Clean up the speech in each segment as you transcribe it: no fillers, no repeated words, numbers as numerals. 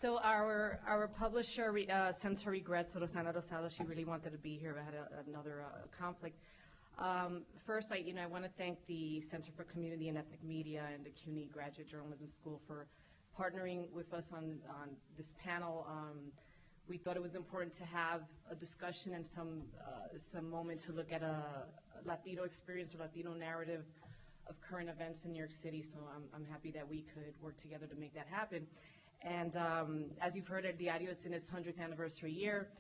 So our publisher sends her regrets to Rosana Rosado. She really wanted to be here, but had another conflict. First, I want to thank the Center for Community and Ethnic Media and the CUNY Graduate Journalism School for partnering with us on this panel. We thought it was important to have a discussion and some moment to look at a Latino experience or Latino narrative of current events in New York City. So I'm happy that we could work together to make that happen. And as you've heard, Diario is in its 100th anniversary year.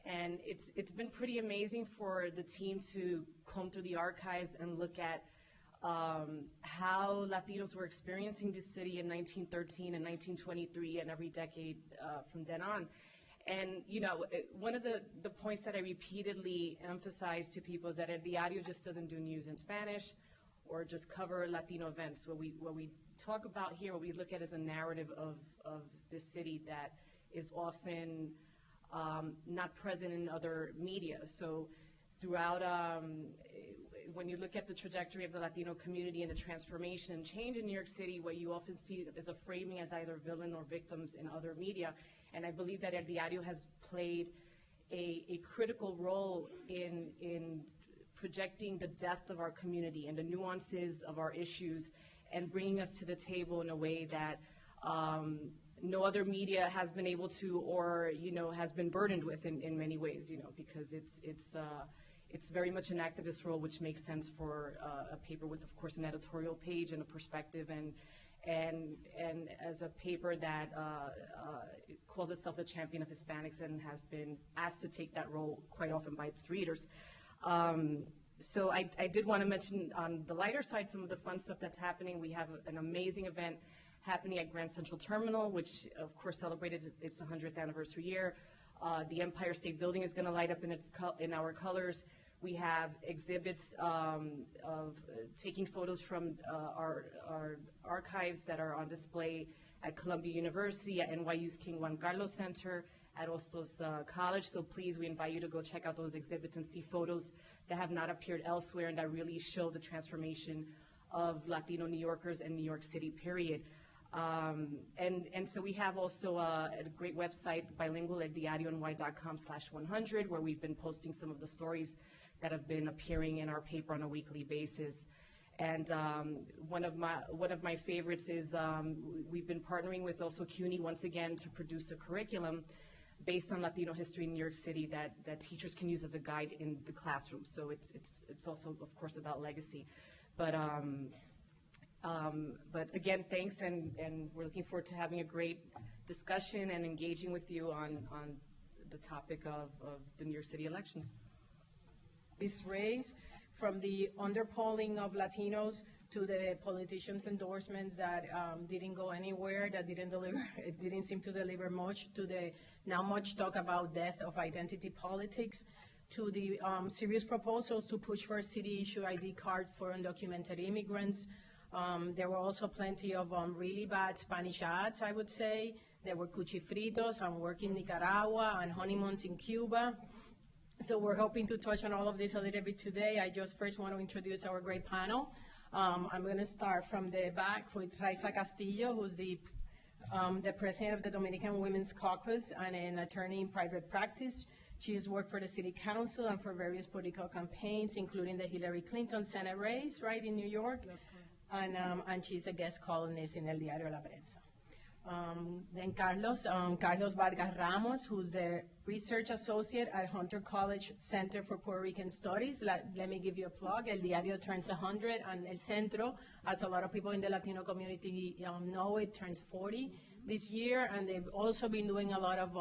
And it's been pretty amazing for the team to comb through the archives and look at how Latinos were experiencing this city in 1913 and 1923 and every decade from then on. And one of the points that I repeatedly emphasize to people is that El Diario just doesn't do news in Spanish or just cover Latino events. What we talk about here, what we look at is a narrative of this city that is often not present in other media. So throughout, when you look at the trajectory of the Latino community and the transformation and change in New York City, what you often see is a framing as either villain or victims in other media. And I believe that El Diario has played a critical role in projecting the depth of our community and the nuances of our issues and bringing us to the table in a way that no other media has been able to, or has been burdened with in many ways, because it's very much an activist role, which makes sense for a paper with, of course, an editorial page and a perspective, and as a paper that calls itself the champion of Hispanics and has been asked to take that role quite often by its readers. So I did want to mention on the lighter side some of the fun stuff that's happening. We have an amazing event happening at Grand Central Terminal, which of course celebrated its 100th anniversary year. The Empire State Building is going to light up in our colors. We have exhibits of taking photos from our archives that are on display at Columbia University, at NYU's King Juan Carlos Center, at Hostos College. So please, we invite you to go check out those exhibits and see photos that have not appeared elsewhere and that really show the transformation of Latino New Yorkers and New York City, period. And so we have also a great website, bilingual, at diariony.com/100, where we've been posting some of the stories that have been appearing in our paper on a weekly basis. And one of my favorites is we've been partnering with also CUNY once again to produce a curriculum based on Latino history in New York City that teachers can use as a guide in the classroom. So it's also, of course, about legacy. But again, thanks, and we're looking forward to having a great discussion and engaging with you on the topic of the New York City elections. This race, from the underpolling of Latinos to the politicians' endorsements that didn't go anywhere, that didn't deliver, it didn't seem to deliver much, to the now much talk about death of identity politics, to the serious proposals to push for a city-issue ID card for undocumented immigrants. There were also plenty of really bad Spanish ads, I would say. There were cuchifritos and work in Nicaragua and honeymoons in Cuba. So we're hoping to touch on all of this a little bit today. I just first want to introduce our great panel. I'm going to start from the back with Raiza Castillo, who's the president of the Dominican Women's Caucus and an attorney in private practice. She has worked for the city council and for various political campaigns, including the Hillary Clinton Senate race, right, in New York. And she's a guest columnist in El Diario-La Prensa. Then Carlos Vargas Ramos, who's the research associate at Hunter College Center for Puerto Rican Studies. Let me give you a plug. El Diario turns 100, and El Centro, as a lot of people in the Latino community know, it turns 40 this year, and they've also been doing a lot of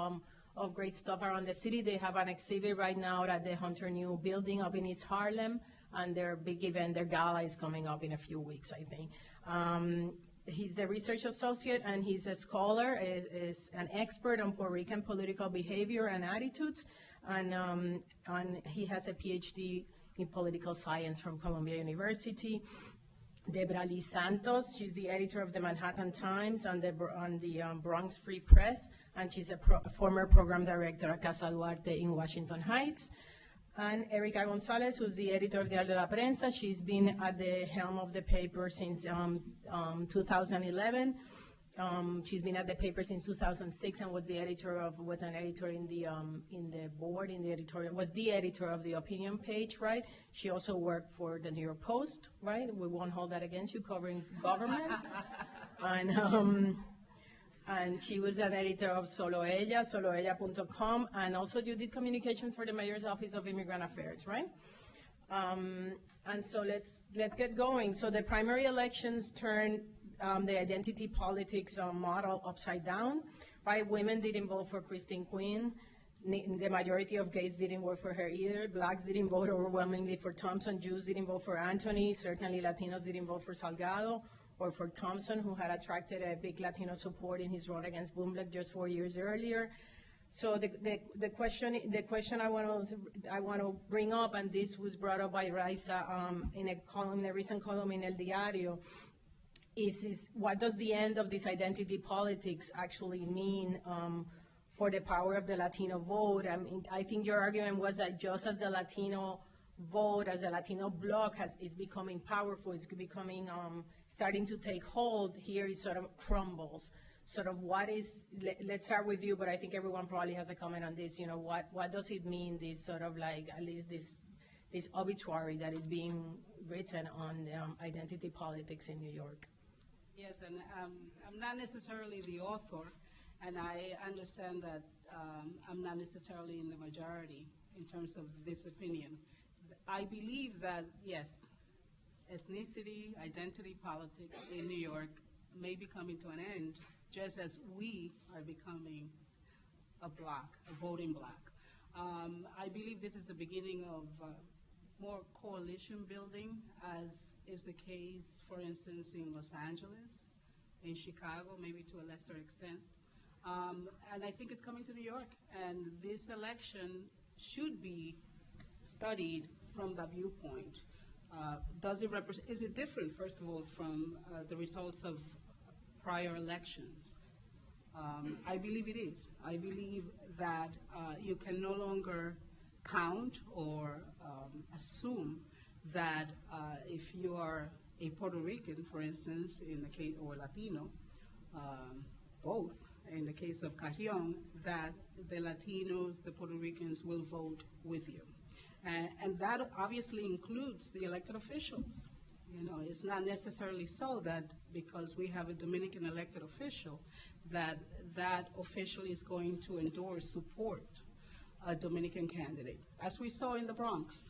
great stuff around the city. They have an exhibit right now at the Hunter New building up in East Harlem, and their big event, their gala, is coming up in a few weeks, I think. He's the research associate, and he's a scholar, is an expert on Puerto Rican political behavior and attitudes, and he has a PhD in political science from Columbia University. Debra Lee Santos, she's the editor of the Manhattan Times and the Bronx Free Press, and she's a former program director at Casa Duarte in Washington Heights. And Erica González, who's the editor of Diario-La Prensa. She's been at the helm of the paper since 2011. She's been at the paper since 2006 and was an editor in the board, in the editorial, was the editor of the opinion page, right? She also worked for the New York Post, right? We won't hold that against you, covering government. And she was an editor of soloella.com, and also you did communications for the Mayor's Office of Immigrant Affairs, right? And so let's get going. So the primary elections turned the identity politics model upside down, right? Women didn't vote for Christine Quinn. The majority of gays didn't vote for her either. Blacks didn't vote overwhelmingly for Thompson. Jews didn't vote for Anthony. Certainly Latinos didn't vote for Salgado or for Thompson, who had attracted a big Latino support in his run against Bloomberg just 4 years earlier. So the question I want to bring up, and this was brought up by Raisa in a recent column in El Diario, is what does the end of this identity politics actually mean for the power of the Latino vote? I mean, I think your argument was that just as the Latino vote, as the Latino bloc is becoming powerful, it's becoming, starting to take hold, here it sort of crumbles. Sort of what is, let's start with you, but I think everyone probably has a comment on this, you know, what does it mean, this sort of like, at least this obituary that is being written on identity politics in New York? Yes, and I'm not necessarily the author, and I understand that I'm not necessarily in the majority in terms of this opinion. I believe that, yes, ethnicity, identity politics in New York may be coming to an end, just as we are becoming a bloc, a voting bloc. I believe this is the beginning of more coalition building, as is the case, for instance, in Los Angeles, in Chicago, maybe to a lesser extent. And I think it's coming to New York, and this election should be studied from that viewpoint. Does it represent, is it different, first of all, from the results of prior elections? I believe it is. I believe that you can no longer count or assume that if you are a Puerto Rican, for instance, in the case, or Latino, both, in the case of Carrión, that the Latinos, the Puerto Ricans will vote with you. And that obviously includes the elected officials. You know, it's not necessarily so that because we have a Dominican elected official, that that official is going to endorse, support a Dominican candidate, as we saw in the Bronx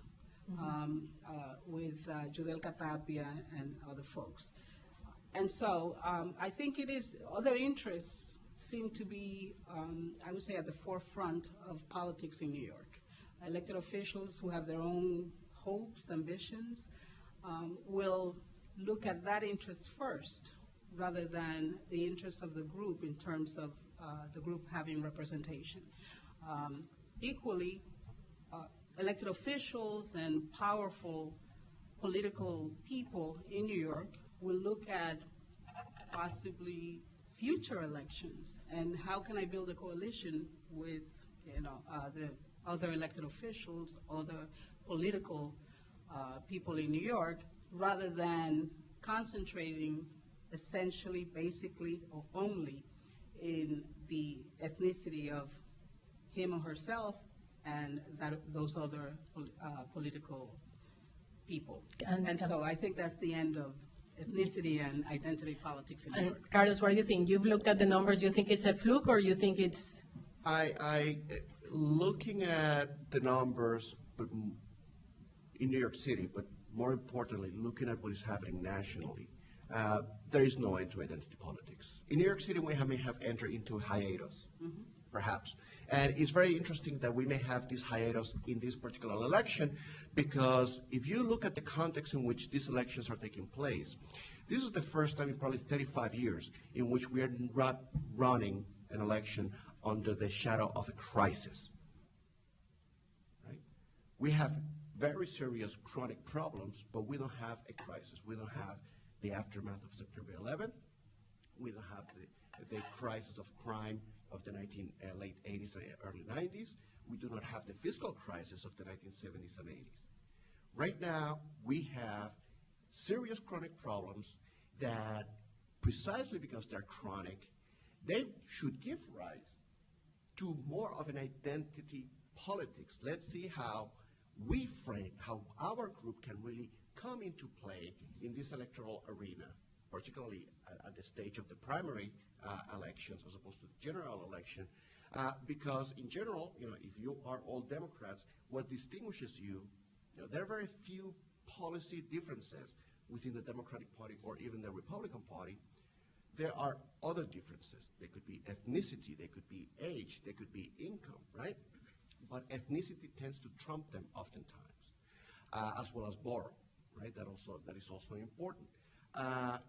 with Judelka Tapia and other folks. And so I think it is, other interests seem to be, I would say, at the forefront of politics in New York. Elected officials who have their own hopes, ambitions, will look at that interest first, rather than the interest of the group in terms of the group having representation. Equally, elected officials and powerful political people in New York will look at possibly future elections and how can I build a coalition with, you know, the other elected officials, other political people in New York, rather than concentrating essentially, basically, or only in the ethnicity of him or herself and those other political people. And so I think that's the end of ethnicity and identity politics in New York. Carlos, what do you think? You've looked at the numbers. You think it's a fluke, or you think it's... Looking at the numbers but in New York City, but more importantly, looking at what is happening nationally, there is no end to identity politics. In New York City, we may have entered into hiatus, perhaps. And it's very interesting that we may have this hiatus in this particular election, because if you look at the context in which these elections are taking place, this is the first time in probably 35 years in which we are not running an election under the shadow of a crisis. Right? We have very serious chronic problems, but we don't have a crisis. We don't have the aftermath of September 11th. We don't have the crisis of crime of the late 80s and early 90s. We do not have the fiscal crisis of the 1970s and 80s. Right now, we have serious chronic problems that precisely because they're chronic, they should give rise to more of an identity politics. Let's see how we frame, how our group can really come into play in this electoral arena, particularly at the stage of the primary elections as opposed to the general election, because in general, if you are all Democrats, what distinguishes you, there are very few policy differences within the Democratic Party or even the Republican Party. There are other differences. They could be ethnicity, they could be age, they could be income, right? But ethnicity tends to trump them oftentimes, as well as borough, right? That is also important.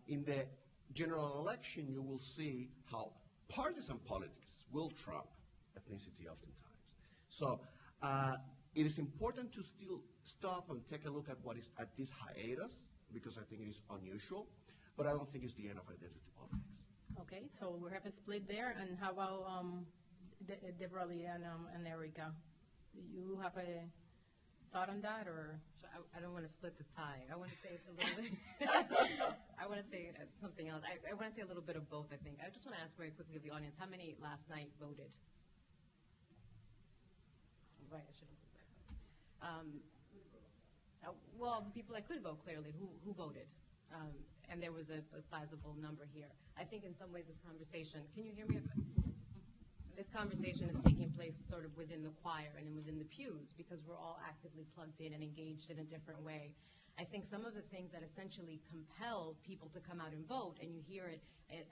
In the general election, you will see how partisan politics will trump ethnicity oftentimes. So it is important to still stop and take a look at what is at this hiatus, because I think it is unusual, but I don't think it's the end of identity politics. Okay, so we have a split there, and how about Deborah Lee and Erica? Do you have a thought on that, or? So I don't want to split the tie. I want to say it's a little bit, I want to say something else. I want to say a little bit of both, I think. I just want to ask very quickly of the audience, how many last night voted? Right, I should have put that. Well, the people that could vote, clearly, who voted? And there was a sizable number here. I think in some ways this conversation, can you hear me? This conversation is taking place sort of within the choir and within the pews, because we're all actively plugged in and engaged in a different way. I think some of the things that essentially compel people to come out and vote, and you hear it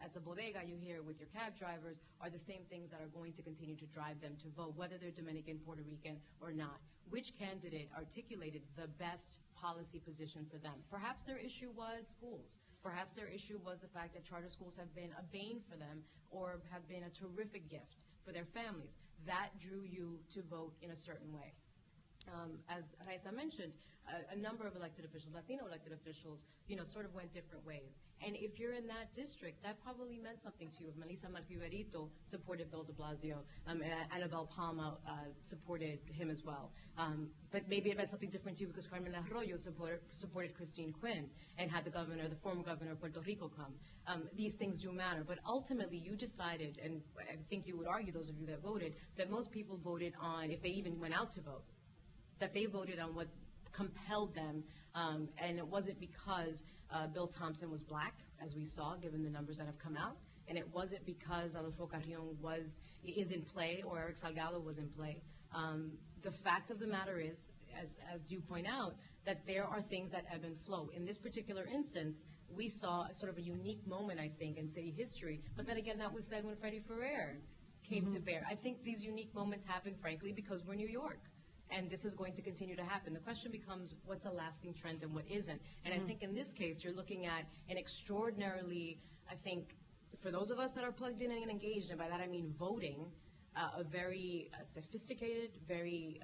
at the bodega, you hear it with your cab drivers, are the same things that are going to continue to drive them to vote, whether they're Dominican, Puerto Rican, or not. Which candidate articulated the best policy position for them? Perhaps their issue was schools. Perhaps their issue was the fact that charter schools have been a bane for them or have been a terrific gift for their families. That drew you to vote in a certain way. As Raisa mentioned, a number of elected officials, Latino elected officials, sort of went different ways. And if you're in that district, that probably meant something to you. If Melissa Malfiberito supported Bill de Blasio, Annabelle Palma supported him as well. But maybe it meant something different to you because Carmen Arroyo supported Christine Quinn and had the former governor of Puerto Rico come. These things do matter. But ultimately, you decided, and I think you would argue, those of you that voted, that most people voted on, if they even went out to vote, that they voted on what compelled them, and it wasn't because Bill Thompson was black, as we saw, given the numbers that have come out, and it wasn't because Adolfo Carrión is in play or Eric Salgado was in play. The fact of the matter is, as you point out, that there are things that ebb and flow. In this particular instance, we saw sort of a unique moment, I think, in city history, but then again, that was said when Freddie Ferrer came to bear. I think these unique moments happen, frankly, because we're New York. And this is going to continue to happen. The question becomes, what's a lasting trend and what isn't? And I think in this case, you're looking at an extraordinarily, I think, for those of us that are plugged in and engaged, and by that I mean voting, a very sophisticated, very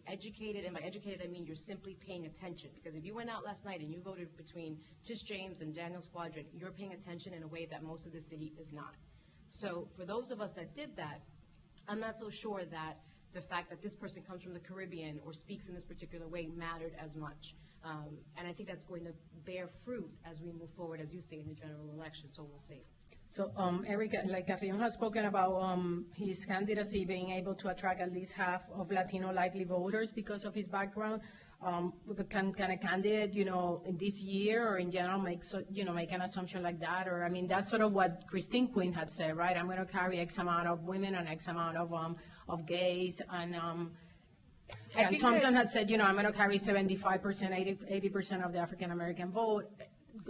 educated, and by educated I mean you're simply paying attention. Because if you went out last night and you voted between Tish James and Daniel Squadron, you're paying attention in a way that most of the city is not. So for those of us that did that, I'm not so sure that the fact that this person comes from the Caribbean or speaks in this particular way mattered as much. And I think that's going to bear fruit as we move forward, as you say, in the general election, so we'll see. So, Erica, like Carrión has spoken about his candidacy being able to attract at least half of Latino likely voters because of his background. But can a candidate, in this year or in general make an assumption like that? Or, I mean, that's sort of what Christine Quinn had said, right? I'm going to carry X amount of women and X amount of gays. And Thompson had said, I'm going to carry 75%, 80% of the African-American vote.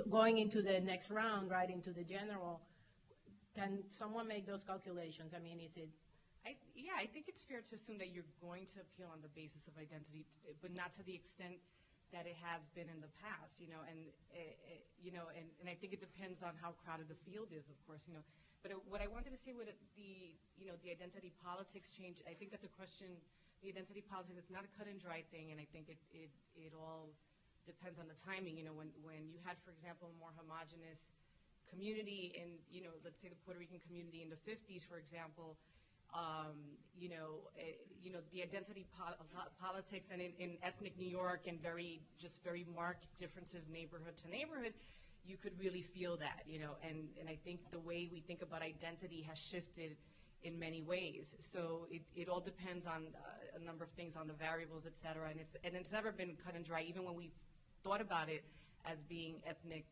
Going into the next round, right, into the general, can someone make those calculations? I mean, is it? I think it's fair to assume that you're going to appeal on the basis of identity, but not to the extent that it has been in the past, and I think it depends on how crowded the field is, of course, But what I wanted to say with the identity politics change, I think that the identity politics is not a cut and dry thing, and I think it all depends on the timing. When you had, for example, a more homogenous community in, let's say the Puerto Rican community in the 50s, for example, the identity politics and in ethnic New York and very marked differences neighborhood to neighborhood, you could really feel that, you know, and I think the way we think about identity has shifted in many ways. So it all depends on a number of things, on the variables, et cetera, and it's never been cut and dry, even when we thought about it as being ethnic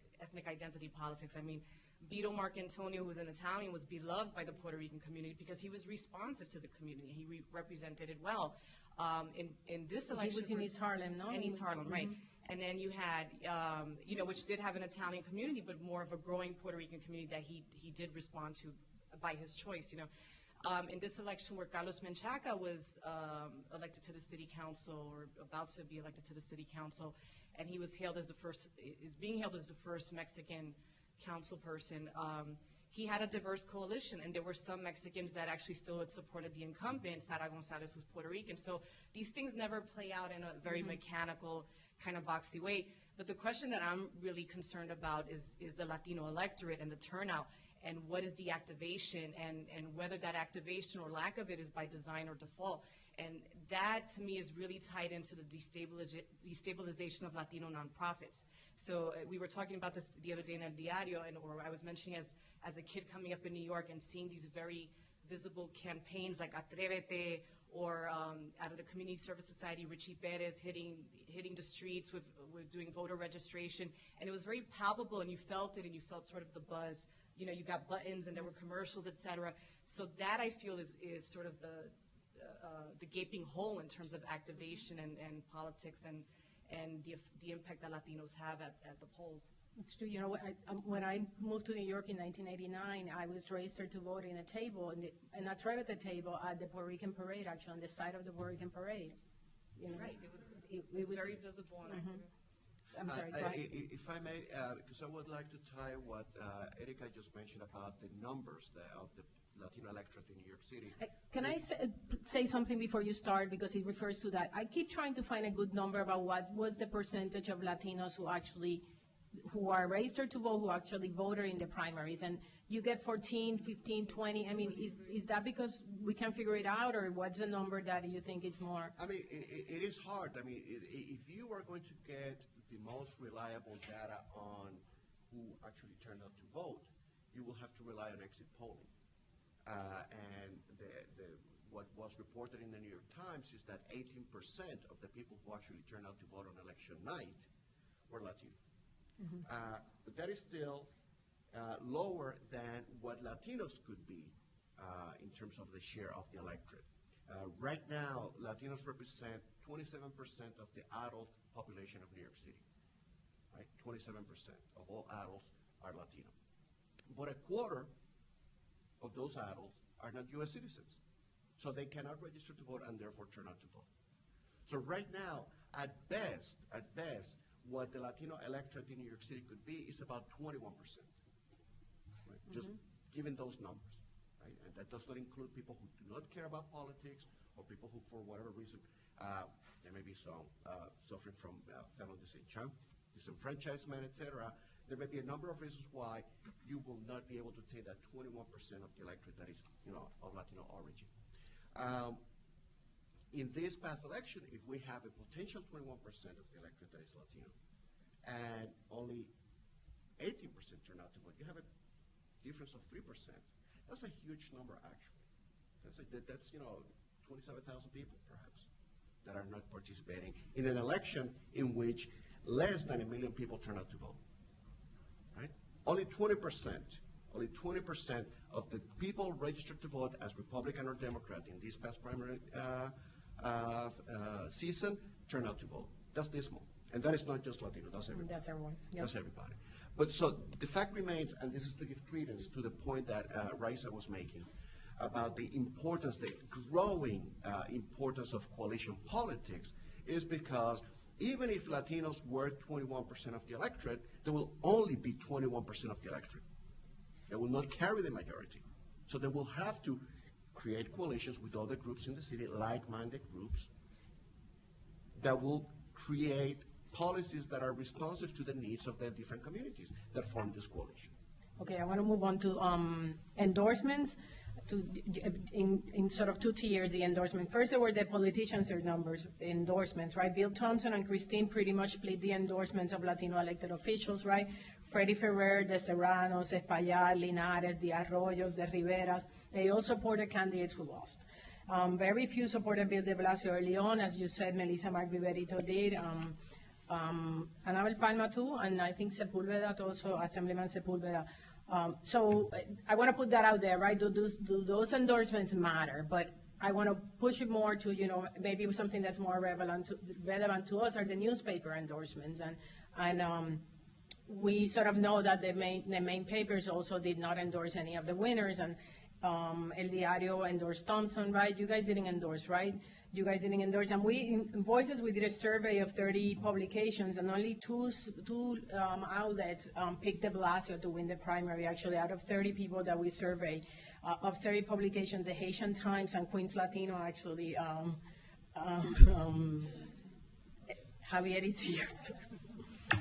identity politics. I mean, Vito Marcantonio, who was an Italian, was beloved by the Puerto Rican community because he was responsive to the community. He represented it well. In this election, he was in East Harlem, no? In East Harlem, right? And then you had, you know, which did have an Italian community, but more of a growing Puerto Rican community that he did respond to by his choice, you know. In this election where Carlos Menchaca was elected to the city council, or about to be elected to the city council, and he was hailed as being hailed as the first Mexican council person, he had a diverse coalition, and there were some Mexicans that actually still had supported the incumbent, Sara González, who's Puerto Rican. So these things never play out in a very mechanical, kind of boxy way. But the question that I'm really concerned about is the Latino electorate and the turnout, and what is the activation, and whether that activation or lack of it is by design or default. And that, to me, is really tied into the destabilization of Latino nonprofits. So we were talking about this the other day in El Diario, or I was mentioning as a kid coming up in New York and seeing these very visible campaigns like Atrévete, or out of the Community Service Society, Richie Perez hitting the streets with doing voter registration. And it was very palpable, and you felt it, and you felt sort of the buzz. You know, you got buttons, and there were commercials, et cetera. So that, I feel, is sort of the gaping hole in terms of activation and politics and the impact that Latinos have at the polls. It's true. You know, when I moved to New York in 1989, I was registered to vote in a table, and I tried at the table at the Puerto Rican parade, actually, on the side of the Puerto Rican parade. You know, Right. It was very visible. And I'm sorry, go ahead. If I may, because I would like to tie what Erika just mentioned about the numbers of the Latino electorate in New York City. Can I say something before you start, because it refers to that? I keep trying to find a good number about what was the percentage of Latinos who are registered to vote, who actually voted in the primaries, and you get 14, 15, 20. I mean, is that because we can figure it out, or what's the number that you think it's more? I mean, it is hard. I mean, if you are going to get the most reliable data on who actually turned out to vote, you will have to rely on exit polling. And what was reported in the New York Times is that 18% of the people who actually turned out to vote on election night were Latino. But that is still lower than what Latinos could be in terms of the share of the electorate. Right now, Latinos represent 27% of the adult population of New York City. Right? 27% of all adults are Latino. But a quarter of those adults are not U.S. citizens. So they cannot register to vote and therefore turn out to vote. So right now, at best, what the Latino electorate in New York City could be is about 21%. Right? Just given those numbers. Right? And that does not include people who do not care about politics, or people who, for whatever reason, there may be some suffering from felon disenfranchisement, etc. There may be a number of reasons why you will not be able to take that 21% of the electorate that is, of Latino origin. In this past election, if we have a potential 21% of the electorate that is Latino, and only 18% turn out to vote, you have a difference of 3%. That's a huge number, actually. That's 27,000 people, perhaps, that are not participating in an election in which less than 1 million people turn out to vote. Right? Only 20% of the people registered to vote as Republican or Democrat in this past primary season turn out to vote. That's dismal. And that is not just Latino, that's everybody. That's everyone. Yep. That's everybody. But so the fact remains, and this is to give credence to the point that Raisa was making about the importance, the growing importance of coalition politics, is because even if Latinos were 21% of the electorate, there will only be 21% of the electorate. They will not carry the majority. So they will have to create coalitions with other groups in the city, like-minded groups, that will create policies that are responsive to the needs of the different communities that form this coalition. Okay, I want to move on to endorsements. In sort of 2 tiers, the endorsement. First, there were the politicians' endorsements, right? Bill Thompson and Christine pretty much split the endorsements of Latino elected officials, right? Freddie Ferrer, De Serranos, Espaillat, Linares, the Arroyos, the Riveras, they all supported candidates who lost. Very few supported Bill de Blasio early on, as you said, Melissa Mark Viverito did, Anabel Palma too, and I think Sepulveda also, Assemblyman Sepulveda. So I want to put that out there, right? Do those endorsements matter? But I want to push it more to, maybe something that's more relevant to us are the newspaper endorsements. And we sort of know that the main papers also did not endorse any of the winners. And El Diario endorsed Thompson, right? You guys didn't endorse, right? You guys didn't endorse. And in Voices, we did a survey of 30 publications, and only two outlets picked de Blasio to win the primary, actually, out of 30 people that we surveyed. Of 30 publications, the Haitian Times and Queens Latino, actually, Javier is here.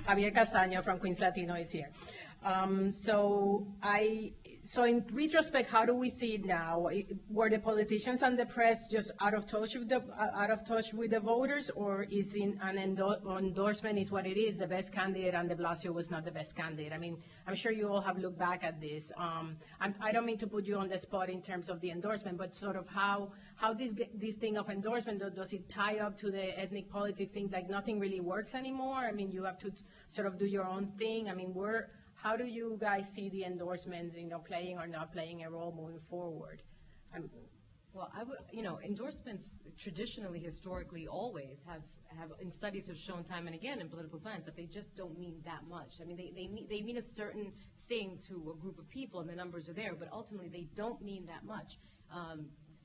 Javier Castaño from Queens Latino is here. So in retrospect, how do we see it now? Were the politicians and the press just out of touch with the voters, or is an endorsement is what it is, the best candidate, and de Blasio was not the best candidate? I mean, I'm sure you all have looked back at this. I don't mean to put you on the spot in terms of the endorsement, but sort of how this thing of endorsement, does it tie up to the ethnic politics thing, like nothing really works anymore? I mean, you have to sort of do your own thing. I mean, how do you guys see the endorsements, playing or not playing a role moving forward? Well, endorsements traditionally, historically, always have in studies have shown time and again in political science that they just don't mean that much. I mean, they mean a certain thing to a group of people, and the numbers are there, but ultimately they don't mean that much.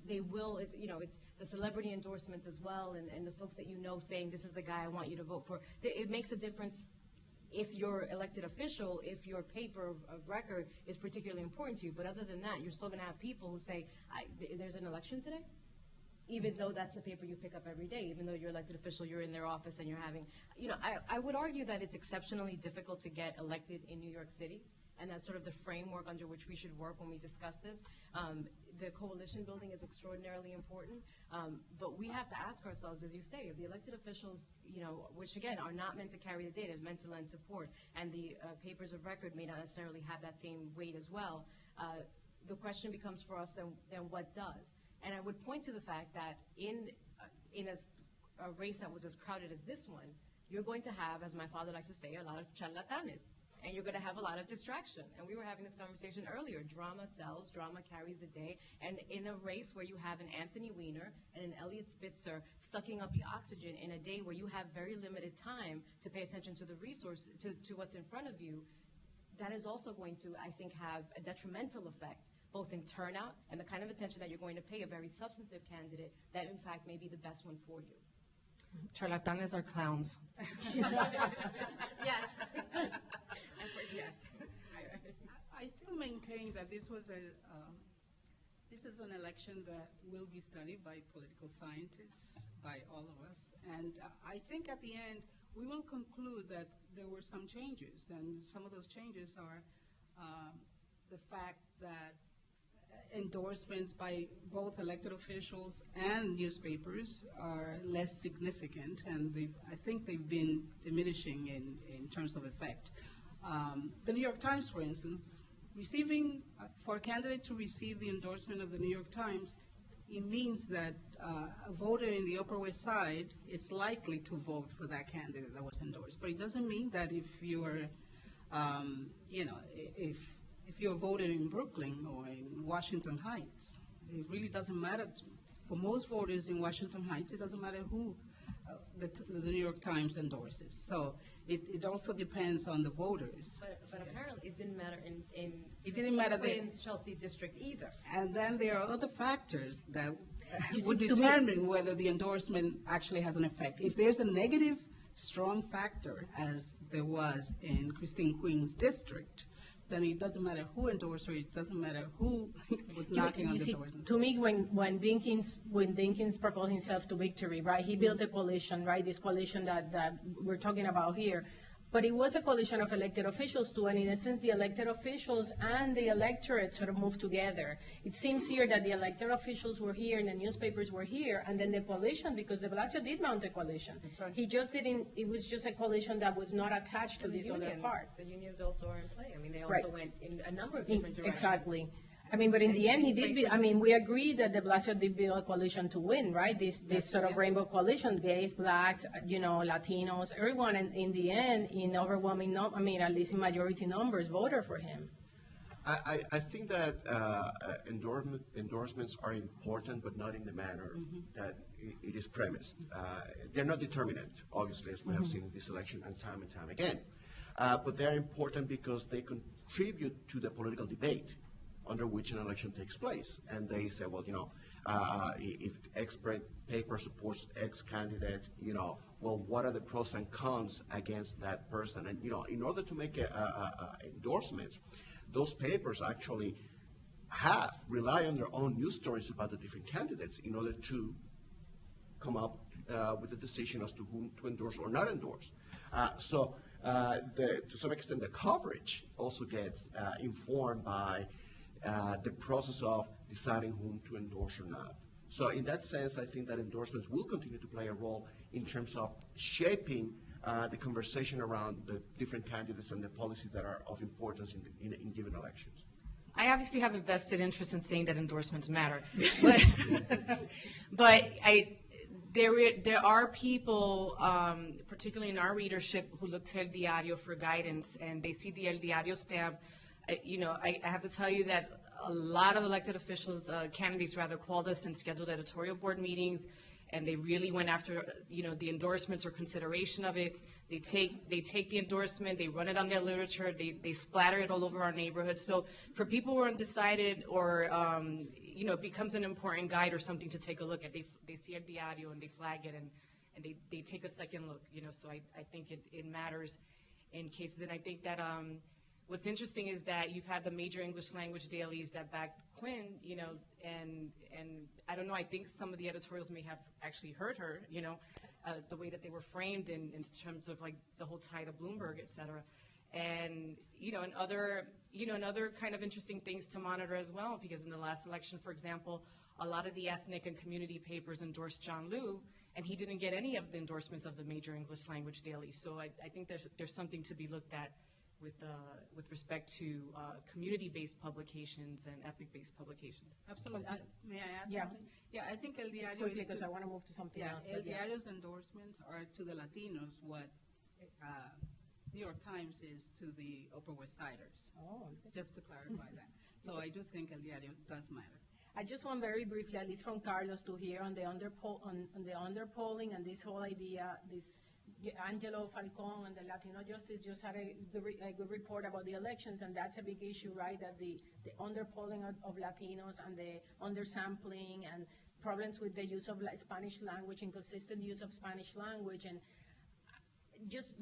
They will, it's the celebrity endorsements as well, and the folks that saying, this is the guy I want you to vote for. It makes a difference if you're elected official, if your paper of record is particularly important to you. But other than that, you're still going to have people who say, there's an election today? Even though that's the paper you pick up every day, even though you're elected official, you're in their office and you're having, I would argue that it's exceptionally difficult to get elected in New York City. And that's sort of the framework under which we should work when we discuss this. The coalition building is extraordinarily important, but we have to ask ourselves, as you say, if the elected officials, which again are not meant to carry the data, is meant to lend support, and the papers of record may not necessarily have that same weight as well, the question becomes for us, then what does? And I would point to the fact that in a race that was as crowded as this one, you're going to have, as my father likes to say, a lot of charlatanes. And you're going to have a lot of distraction. And we were having this conversation earlier. Drama sells, drama carries the day. And in a race where you have an Anthony Weiner and an Elliot Spitzer sucking up the oxygen in a day where you have very limited time to pay attention to the resource, to what's in front of you, that is also going to, I think, have a detrimental effect, both in turnout and the kind of attention that you're going to pay a very substantive candidate that, in fact, may be the best one for you. Charlatanes are clowns. Yes. Yes. I still maintain that this is an election that will be studied by political scientists, by all of us, and I think at the end we will conclude that there were some changes, and some of those changes are the fact that endorsements by both elected officials and newspapers are less significant, and I think they've been diminishing in terms of effect. The New York Times, for instance, for a candidate to receive the endorsement of the New York Times, it means that a voter in the Upper West Side is likely to vote for that candidate that was endorsed. But it doesn't mean that if you're, if you're voted in Brooklyn or in Washington Heights, it really doesn't matter. For most voters in Washington Heights, it doesn't matter who the New York Times endorses. So it also depends on the voters. But apparently it didn't matter it didn't matter Queens, Chelsea district either. And then there are other factors that would determine whether the endorsement actually has an effect. If there's a negative, strong factor, as there was in Christine Queen's district, then it doesn't matter who endorsed her, it doesn't matter who was knocking on the doors. To me, when Dinkins propelled himself to victory, right, he built a coalition, right, this coalition that we're talking about here. But it was a coalition of elected officials too, and in a sense, the elected officials and the electorate sort of moved together. It seems here that the elected officials were here and the newspapers were here, and then the coalition, because de Blasio did mount a coalition. That's right. He just didn't, it was just a coalition that was not attached to this other part. The unions also are in play. I mean, they Right. also went in a number of different directions. Exactly. I mean, but in the end, he did, we agreed that de Blasio did build a coalition to win, right? This sort of rainbow coalition, gays, blacks, Latinos, everyone, and in the end, in overwhelming, at least in majority numbers, voted for him. I think that endorsements are important, but not in the manner that it is premised. They're not determinant, obviously, as we have seen in this election and time again. But they're important because they contribute to the political debate under which an election takes place. And they say, well, if X paper supports X candidate, well, what are the pros and cons against that person? And, in order to make endorsements, those papers actually rely on their own news stories about the different candidates in order to come up with a decision as to whom to endorse or not endorse. To some extent, the coverage also gets informed by the process of deciding whom to endorse or not. So in that sense, I think that endorsements will continue to play a role in terms of shaping the conversation around the different candidates and the policies that are of importance in given elections. I obviously have a vested interest in saying that endorsements matter, but there are people, particularly in our readership, who look to El Diario for guidance, and they see the El Diario stamp. I have to tell you that a lot of elected officials, candidates rather, called us and scheduled editorial board meetings, and they really went after, the endorsements or consideration of it. They take the endorsement, they run it on their literature, they splatter it all over our neighborhood. So for people who are undecided or, it becomes an important guide or something to take a look at. They see El Diario and they flag it and they take a second look, So I think it matters in cases. And I think that what's interesting is that you've had the major English language dailies that backed Quinn, and I don't know, I think some of the editorials may have actually hurt her, the way that they were framed in terms of like the whole tie to Bloomberg, et cetera. And, and other kind of interesting things to monitor as well, because in the last election, for example, a lot of the ethnic and community papers endorsed John Liu, and he didn't get any of the endorsements of the major English language dailies. So I think there's something to be looked at with respect to community-based publications and ethnic-based publications. Absolutely. May I add Yeah. something? Yeah, I think El Diario Quickly, is because I want to move to something else. El but yeah. Diario's endorsements are to the Latinos what New York Times is to the Upper West Siders, Oh. just to clarify that. So I do think El Diario does matter. I just want very briefly, at least from Carlos, to hear on the underpolling and this whole idea, Angelo Falcon and the Latino Justice just had a good report about the elections, and that's a big issue, right? That the underpolling of Latinos and the undersampling and problems with the use of Spanish language, inconsistent use of Spanish language, and just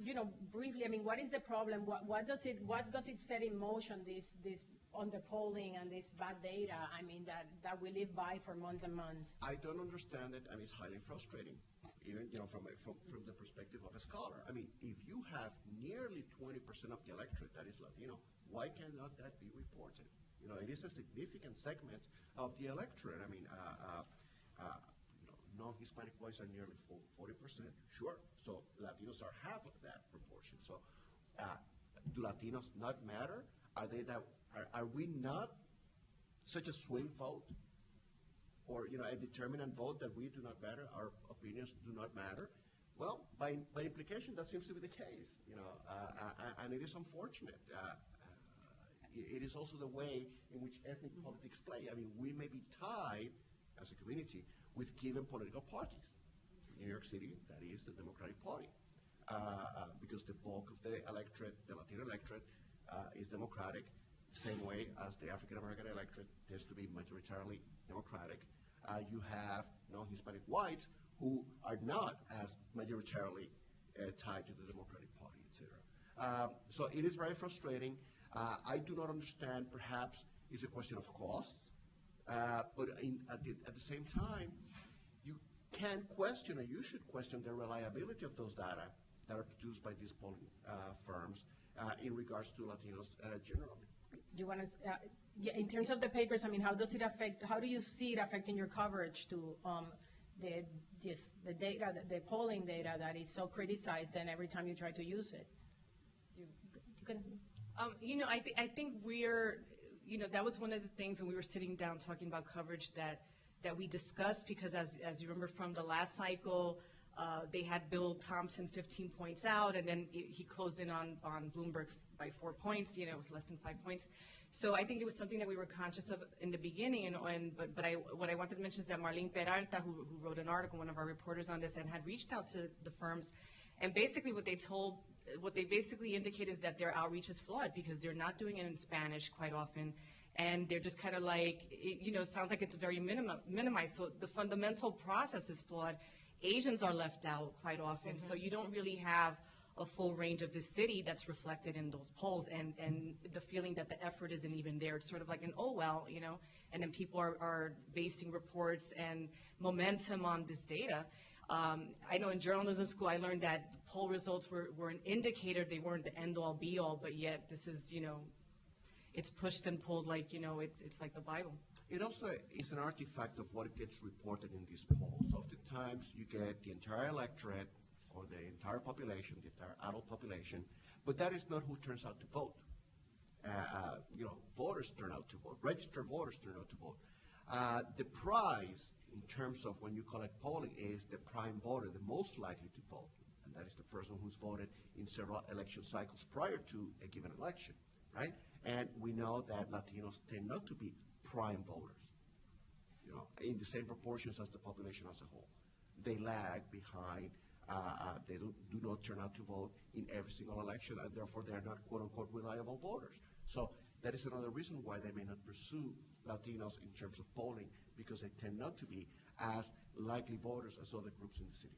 briefly, what is the problem? What does it set in motion? This underpolling and this bad data. That we live by for months and months. I don't understand it, and it's highly frustrating, even from the perspective of a scholar. If you have nearly 20% of the electorate that is Latino, why cannot that be reported? It is a significant segment of the electorate. Non-Hispanic whites are nearly 40%. Sure. So Latinos are half of that proportion. So do Latinos not matter? Are we not such a swing vote, or a determinant vote that we do not matter, our opinions do not matter? Well, by implication, that seems to be the case, and it is unfortunate. It is also the way in which ethnic politics play. We may be tied as a community with given political parties. In New York City, that is the Democratic Party, because the bulk of the electorate, the Latino electorate, is Democratic, same way as the African-American electorate tends to be majoritarily Democratic. You have non-Hispanic whites who are not as majoritarily tied to the Democratic Party, etc. So it is very frustrating. I do not understand, perhaps it's a question of cost, but at the same time, you can question, and you should question the reliability of those data that are produced by these polling firms in regards to Latinos generally. You want to, yeah, in terms of the papers, I mean, how does it affect, how do you see it affecting your coverage to the data, the polling data that is so criticized and every time you try to use it? You can. I think we're, that was one of the things when we were sitting down talking about coverage that we discussed, because as you remember from the last cycle, they had Bill Thompson 15 points out, and then he closed in on Bloomberg by 4 points. It was less than 5 points. So I think it was something that we were conscious of in the beginning. But what I wanted to mention is that Marlene Peralta, who wrote an article, one of our reporters on this, and had reached out to the firms, and basically what they basically indicate is that their outreach is flawed because they're not doing it in Spanish quite often. And they're just kind of like, sounds like it's very minimized. So the fundamental process is flawed. Asians are left out quite often. So you don't really have a full range of the city that's reflected in those polls, and the feeling that the effort isn't even there. It's sort of like an, oh, well, and then people are basing reports and momentum on this data. I know in journalism school I learned that poll results were an indicator. They weren't the end-all, be-all, but yet this is, it's pushed and pulled like, it's like the Bible. It also is an artifact of what gets reported in these polls. Oftentimes you get the entire electorate or the entire population, the entire adult population, but that is not who turns out to vote. Voters turn out to vote, registered voters turn out to vote. The prize in terms of when you collect polling is the prime voter, the most likely to vote, and that is the person who's voted in several election cycles prior to a given election, right? And we know that Latinos tend not to be prime voters, in the same proportions as the population as a whole. They lag behind. They do not turn out to vote in every single election, and therefore they are not quote-unquote reliable voters. So that is another reason why they may not pursue Latinos in terms of polling, because they tend not to be as likely voters as other groups in the city.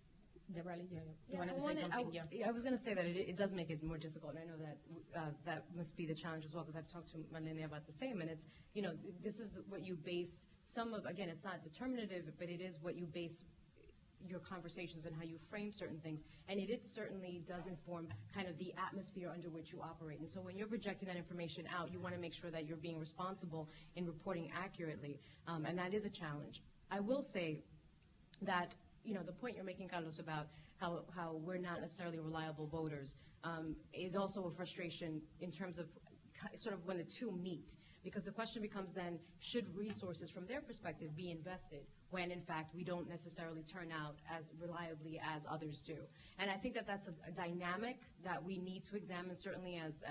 You wanted to say something? Yeah. I was going to say that it does make it more difficult. I know that that must be the challenge as well, because I've talked to Marlene about the same, and it's, this is what you base some of, again, it's not determinative, but it is what you base your conversations and how you frame certain things, and it certainly does inform kind of the atmosphere under which you operate. And so when you're projecting that information out, you want to make sure that you're being responsible in reporting accurately, and that is a challenge. I will say that, the point you're making, Carlos, about how we're not necessarily reliable voters is also a frustration in terms of sort of when the two meet. Because the question becomes then, should resources from their perspective be invested when, in fact, we don't necessarily turn out as reliably as others do? And I think that that's a dynamic that we need to examine, certainly as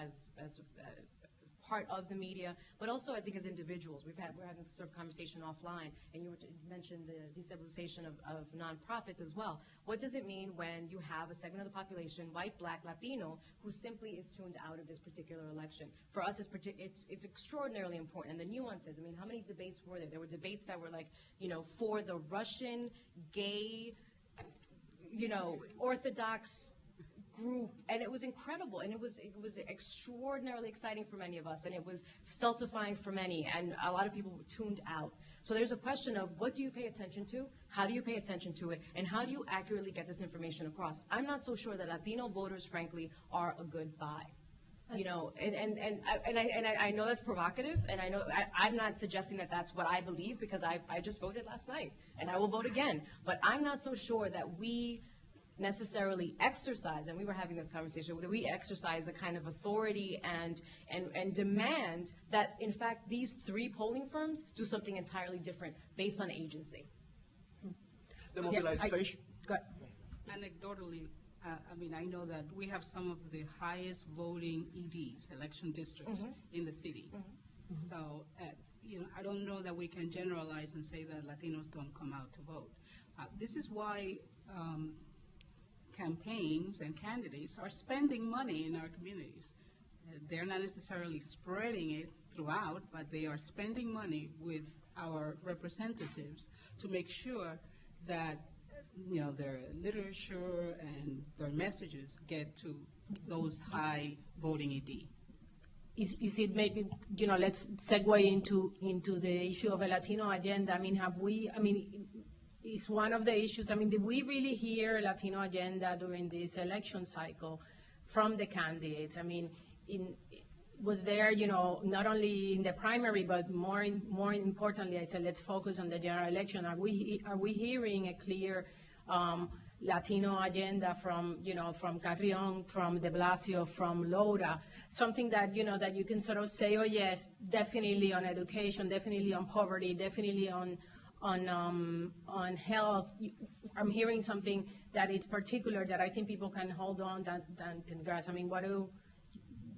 part of the media, but also I think as individuals. We're having this sort of conversation offline, and you mentioned the destabilization of nonprofits as well. What does it mean when you have a segment of the population, white, black, Latino, who simply is tuned out of this particular election? For us, it's extraordinarily important, and the nuances. I mean, how many debates were there? There were debates that were like, for the Russian gay, Orthodox group, and it was incredible, and it was extraordinarily exciting for many of us, and it was stultifying for many, and a lot of people were tuned out. So there's a question of, what do you pay attention to, how do you pay attention to it, and how do you accurately get this information across? I'm not so sure that Latino voters, frankly, are a good buy. And I know that's provocative, and I know I'm not suggesting that that's what I believe, because I just voted last night, and I will vote again, but I'm not so sure that we necessarily exercise, and we were having this conversation, that we exercise the kind of authority and demand that, in fact, these three polling firms do something entirely different based on agency. The mobilization. Anecdotally, I know that we have some of the highest voting EDs, election districts, in the city. So, I don't know that we can generalize and say that Latinos don't come out to vote. This is why campaigns and candidates are spending money in our communities. They're not necessarily spreading it throughout, but they are spending money with our representatives to make sure that their literature and their messages get to those high voting ED. Is it maybe, let's segue into the issue of a Latino agenda. is one of the issues. I mean, did we really hear Latino agenda during this election cycle from the candidates? I mean, was there, you know, not only in the primary, but more importantly, I said, let's focus on the general election. Are we hearing a clear Latino agenda from, you know, from Carrión, from de Blasio, from Lora, something that, you know, that you can sort of say, oh yes, definitely on education, definitely on poverty, definitely on health. I'm hearing something that is particular that I think people can hold on that can grasp. I mean, what do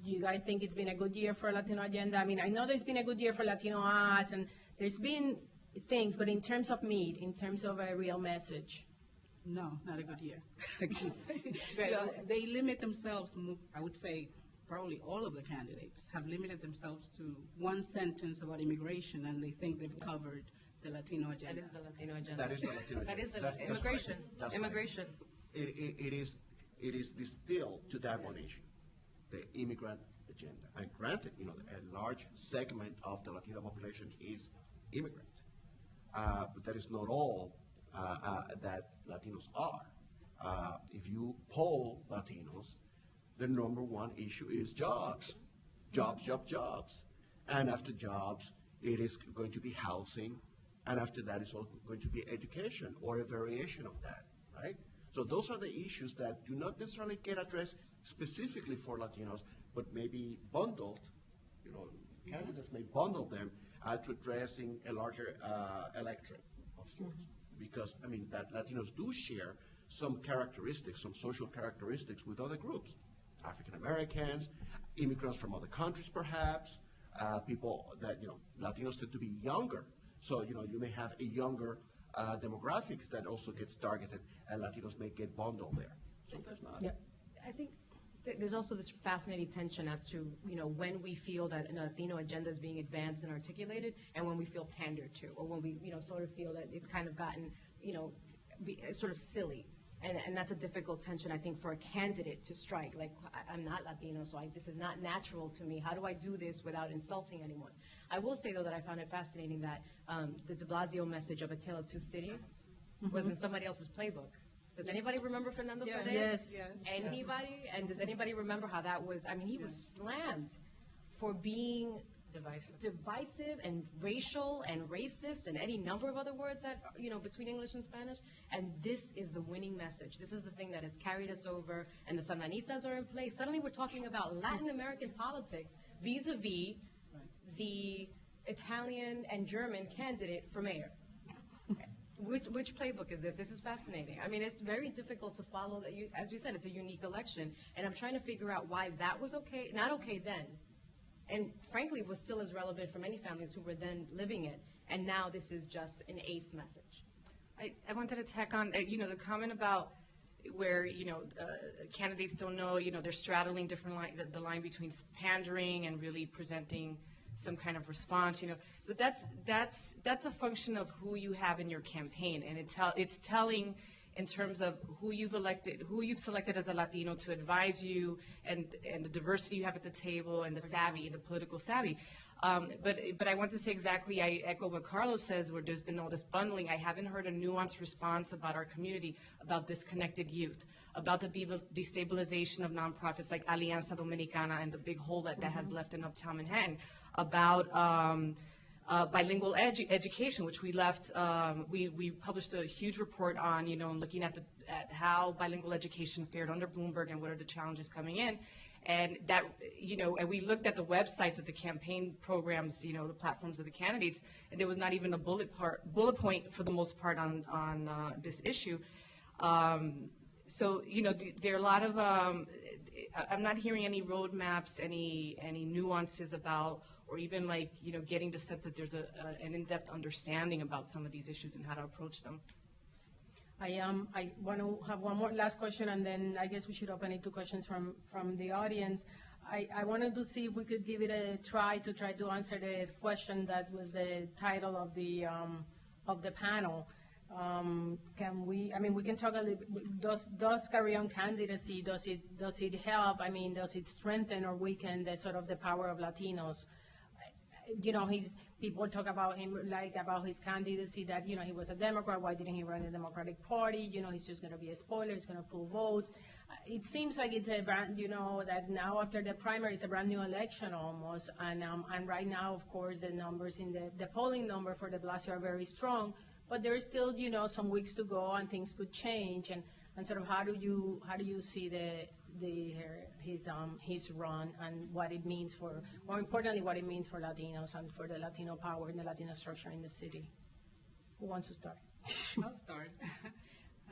you guys think it's been a good year for Latino agenda? I mean, I know there's been a good year for Latino arts, and there's been things, but in terms of meat, in terms of a real message. No, not a good year. They limit themselves, I would say, probably all of the candidates have limited themselves to one sentence about immigration, and they think they've covered the Latino agenda. That is the Latino agenda. That is the Latino agenda. That is the That's immigration. right. That's Immigration. Right. It is distilled to that one issue, the immigrant agenda. And granted, you know, a large segment of the Latino population is immigrant, but that is not all that Latinos are. If you poll Latinos, the number one issue is jobs. Jobs, jobs, jobs. And after jobs, it is going to be housing, and after that it's also going to be education or a variation of that, right? So those are the issues that do not necessarily get addressed specifically for Latinos, but maybe bundled, you know, candidates may bundle them to addressing a larger electorate of sorts. Because, I mean, that Latinos do share some characteristics, some social characteristics with other groups. African Americans, immigrants from other countries perhaps, people that, you know, Latinos tend to be younger. So, you know, you may have a younger demographics that also gets targeted, and Latinos may get bundled there. So there's not. Yeah. I think there's also this fascinating tension as to, you know, when we feel that a Latino agenda is being advanced and articulated, and when we feel pandered to, or when we, you know, sort of feel that it's kind of gotten, you know, sort of silly. And that's a difficult tension, I think, for a candidate to strike. Like, I'm not Latino, so this is not natural to me. How do I do this without insulting anyone? I will say, though, that I found it fascinating that the de Blasio message of a tale of two cities was in somebody else's playbook. Does anybody remember Fernando Perez? Yes. Anybody? And does anybody remember how that was? I mean, he was slammed for being divisive and racial and racist and any number of other words that, you know, between English and Spanish. And this is the winning message. This is the thing that has carried us over, and the Sandinistas are in place. Suddenly we're talking about Latin American politics vis-a-vis the Italian and German candidate for mayor. Which playbook is this? This is fascinating. I mean, it's very difficult to follow. As we said, it's a unique election, and I'm trying to figure out why that was okay, not okay then, and frankly was still as relevant for many families who were then living it, and now this is just an ace message. I wanted to tack on, you know, the comment about where, you know, candidates don't know, you know, they're straddling the line between pandering and really presenting some kind of response, you know. So that's a function of who you have in your campaign, and it's telling in terms of who you've selected as a Latino to advise you, and the diversity you have at the table, and the savvy, the political savvy. But I want to say exactly, I echo what Carlos says, where there's been all this bundling. I haven't heard a nuanced response about our community, about disconnected youth, about the destabilization of nonprofits like Alianza Dominicana and the big hole that has left in Uptown Manhattan, about bilingual education, which we left. We published a huge report on, you know, looking at how bilingual education fared under Bloomberg and what are the challenges coming in. And that, you know, and we looked at the websites of the campaign programs, you know, the platforms of the candidates, and there was not even a bullet point for the most part on this issue. So, you know, there are a lot of, I'm not hearing any roadmaps, any nuances about, or even like, you know, getting the sense that there's an in-depth understanding about some of these issues and how to approach them. I want to have one more last question, and then I guess we should open it to questions from the audience. I wanted to see if we could give it a try to answer the question that was the title of the panel. Can we? I mean, we can talk a little. Does Carrión candidacy? Does it help? I mean, does it strengthen or weaken the sort of the power of Latinos? people talk about him, like about his candidacy, that, he was a Democrat, why didn't he run the Democratic Party? He's just going to be a spoiler, he's going to pull votes. It seems like it's a brand, that now after the primary, it's a brand new election almost. And right now, of course, the numbers the polling number for de Blasio are very strong, but there is still, some weeks to go and things could change. And sort of how do you see his run and what it means more importantly, what it means for Latinos and for the Latino power and the Latino structure in the city? Who wants to start? I'll start.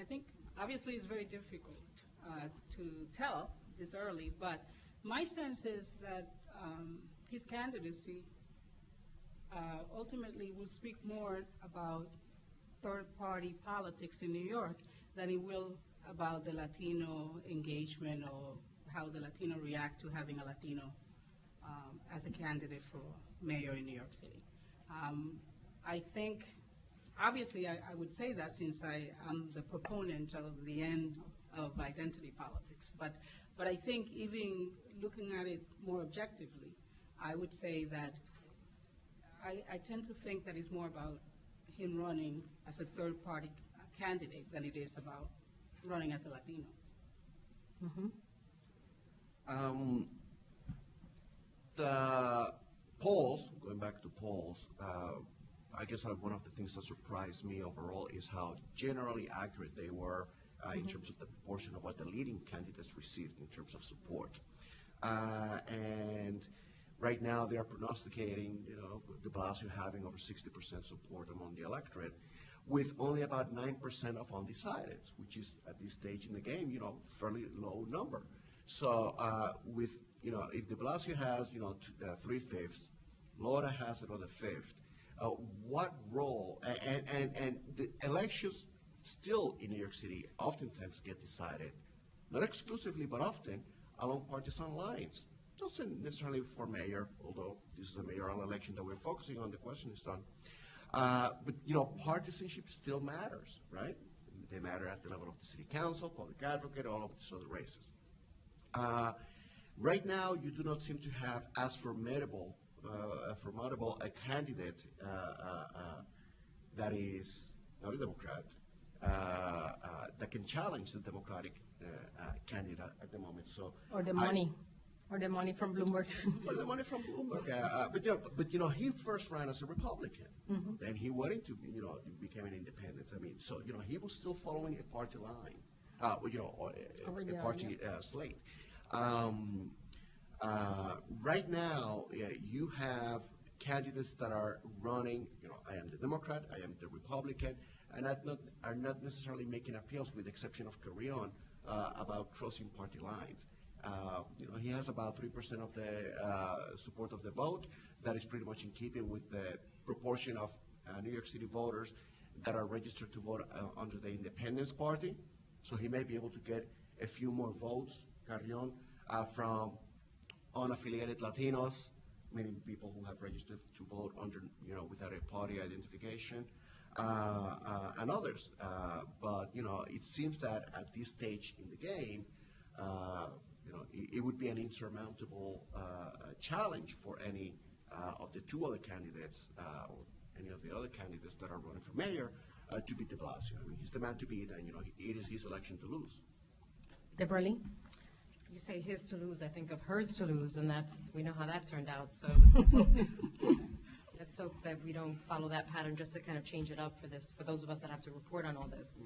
I think obviously it's very difficult to tell this early, but my sense is that his candidacy ultimately will speak more about third-party politics in New York than it will about the Latino engagement or how the Latino react to having a Latino as a candidate for mayor in New York City. I think, obviously, I would say that since I am the proponent of the end of identity politics. But I think even looking at it more objectively, I would say that I tend to think that it's more about him running as a third-party candidate than it is about running as a Latino. Mm-hmm. The polls, going back to polls, I guess one of the things that surprised me overall is how generally accurate they were in terms of the proportion of what the leading candidates received in terms of support. And right now they are prognosticating, de Blasio having over 60% support among the electorate, with only about 9% of undecideds, which is at this stage in the game, fairly low number. So if de Blasio has, 3/5, Laura has another fifth, what role, and the elections still in New York City oftentimes get decided, not exclusively, but often along partisan lines. Not necessarily for mayor, although this is a mayoral election that we're focusing on, the question is done. But partisanship still matters, right? They matter at the level of the city council, public advocate, all of these other races. Right now, you do not seem to have as formidable a candidate that is not a Democrat that can challenge the Democratic candidate at the moment. So Or the money from Bloomberg. Or the money from Bloomberg. But he first ran as a Republican. Mm-hmm. Then he went into, became an independent. So he was still following a party line, a party slate. Right now, you have candidates that are running, I am the Democrat, I am the Republican, and are not necessarily making appeals, with the exception of Carrión, about crossing party lines. He has about 3% of the support of the vote. That is pretty much in keeping with the proportion of New York City voters that are registered to vote under the Independence Party. So he may be able to get a few more votes, Carrión, from unaffiliated Latinos, meaning people who have registered to vote under, without a party identification, and others. But it seems that at this stage in the game, it would be an insurmountable challenge for any of the two other candidates or any of the other candidates that are running for mayor to beat de Blasio. He's the man to beat, and it is his election to lose. Deborah Lee? You say his to lose, I think of hers to lose, and we know how that turned out. So let's hope that we don't follow that pattern, just to kind of change it up for those of us that have to report on all this.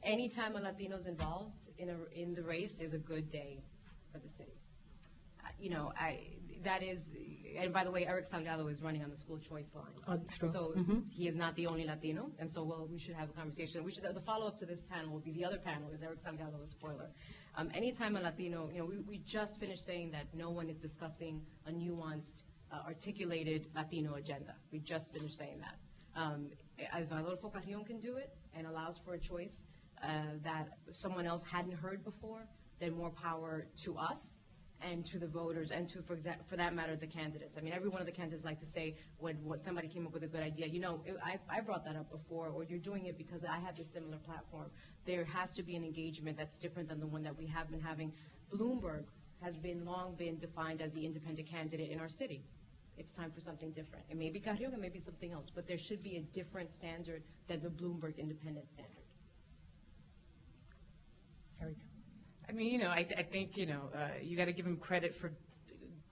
Anytime a Latino's involved in the race is a good day for the city. That is, and by the way, Eric Salgado is running on the school choice line. Oh, that's true. So he is not the only Latino, and so, we should have a conversation. The follow-up to this panel will be the other panel, is Eric Salgado, the spoiler. Anytime a Latino, we just finished saying that no one is discussing a nuanced, articulated Latino agenda. We just finished saying that. If Adolfo Carrión can do it and allows for a choice that someone else hadn't heard before, then more power to us and to the voters and to, for that matter, the candidates. Every one of the candidates like to say when somebody came up with a good idea, I brought that up before, or you're doing it because I have this similar platform. There has to be an engagement that's different than the one that we have been having. Bloomberg has long been defined as the independent candidate in our city. It's time for something different. It may be Carrión, it may be something else, but there should be a different standard than the Bloomberg independent standard. Erica. I mean, I think, you got to give him credit for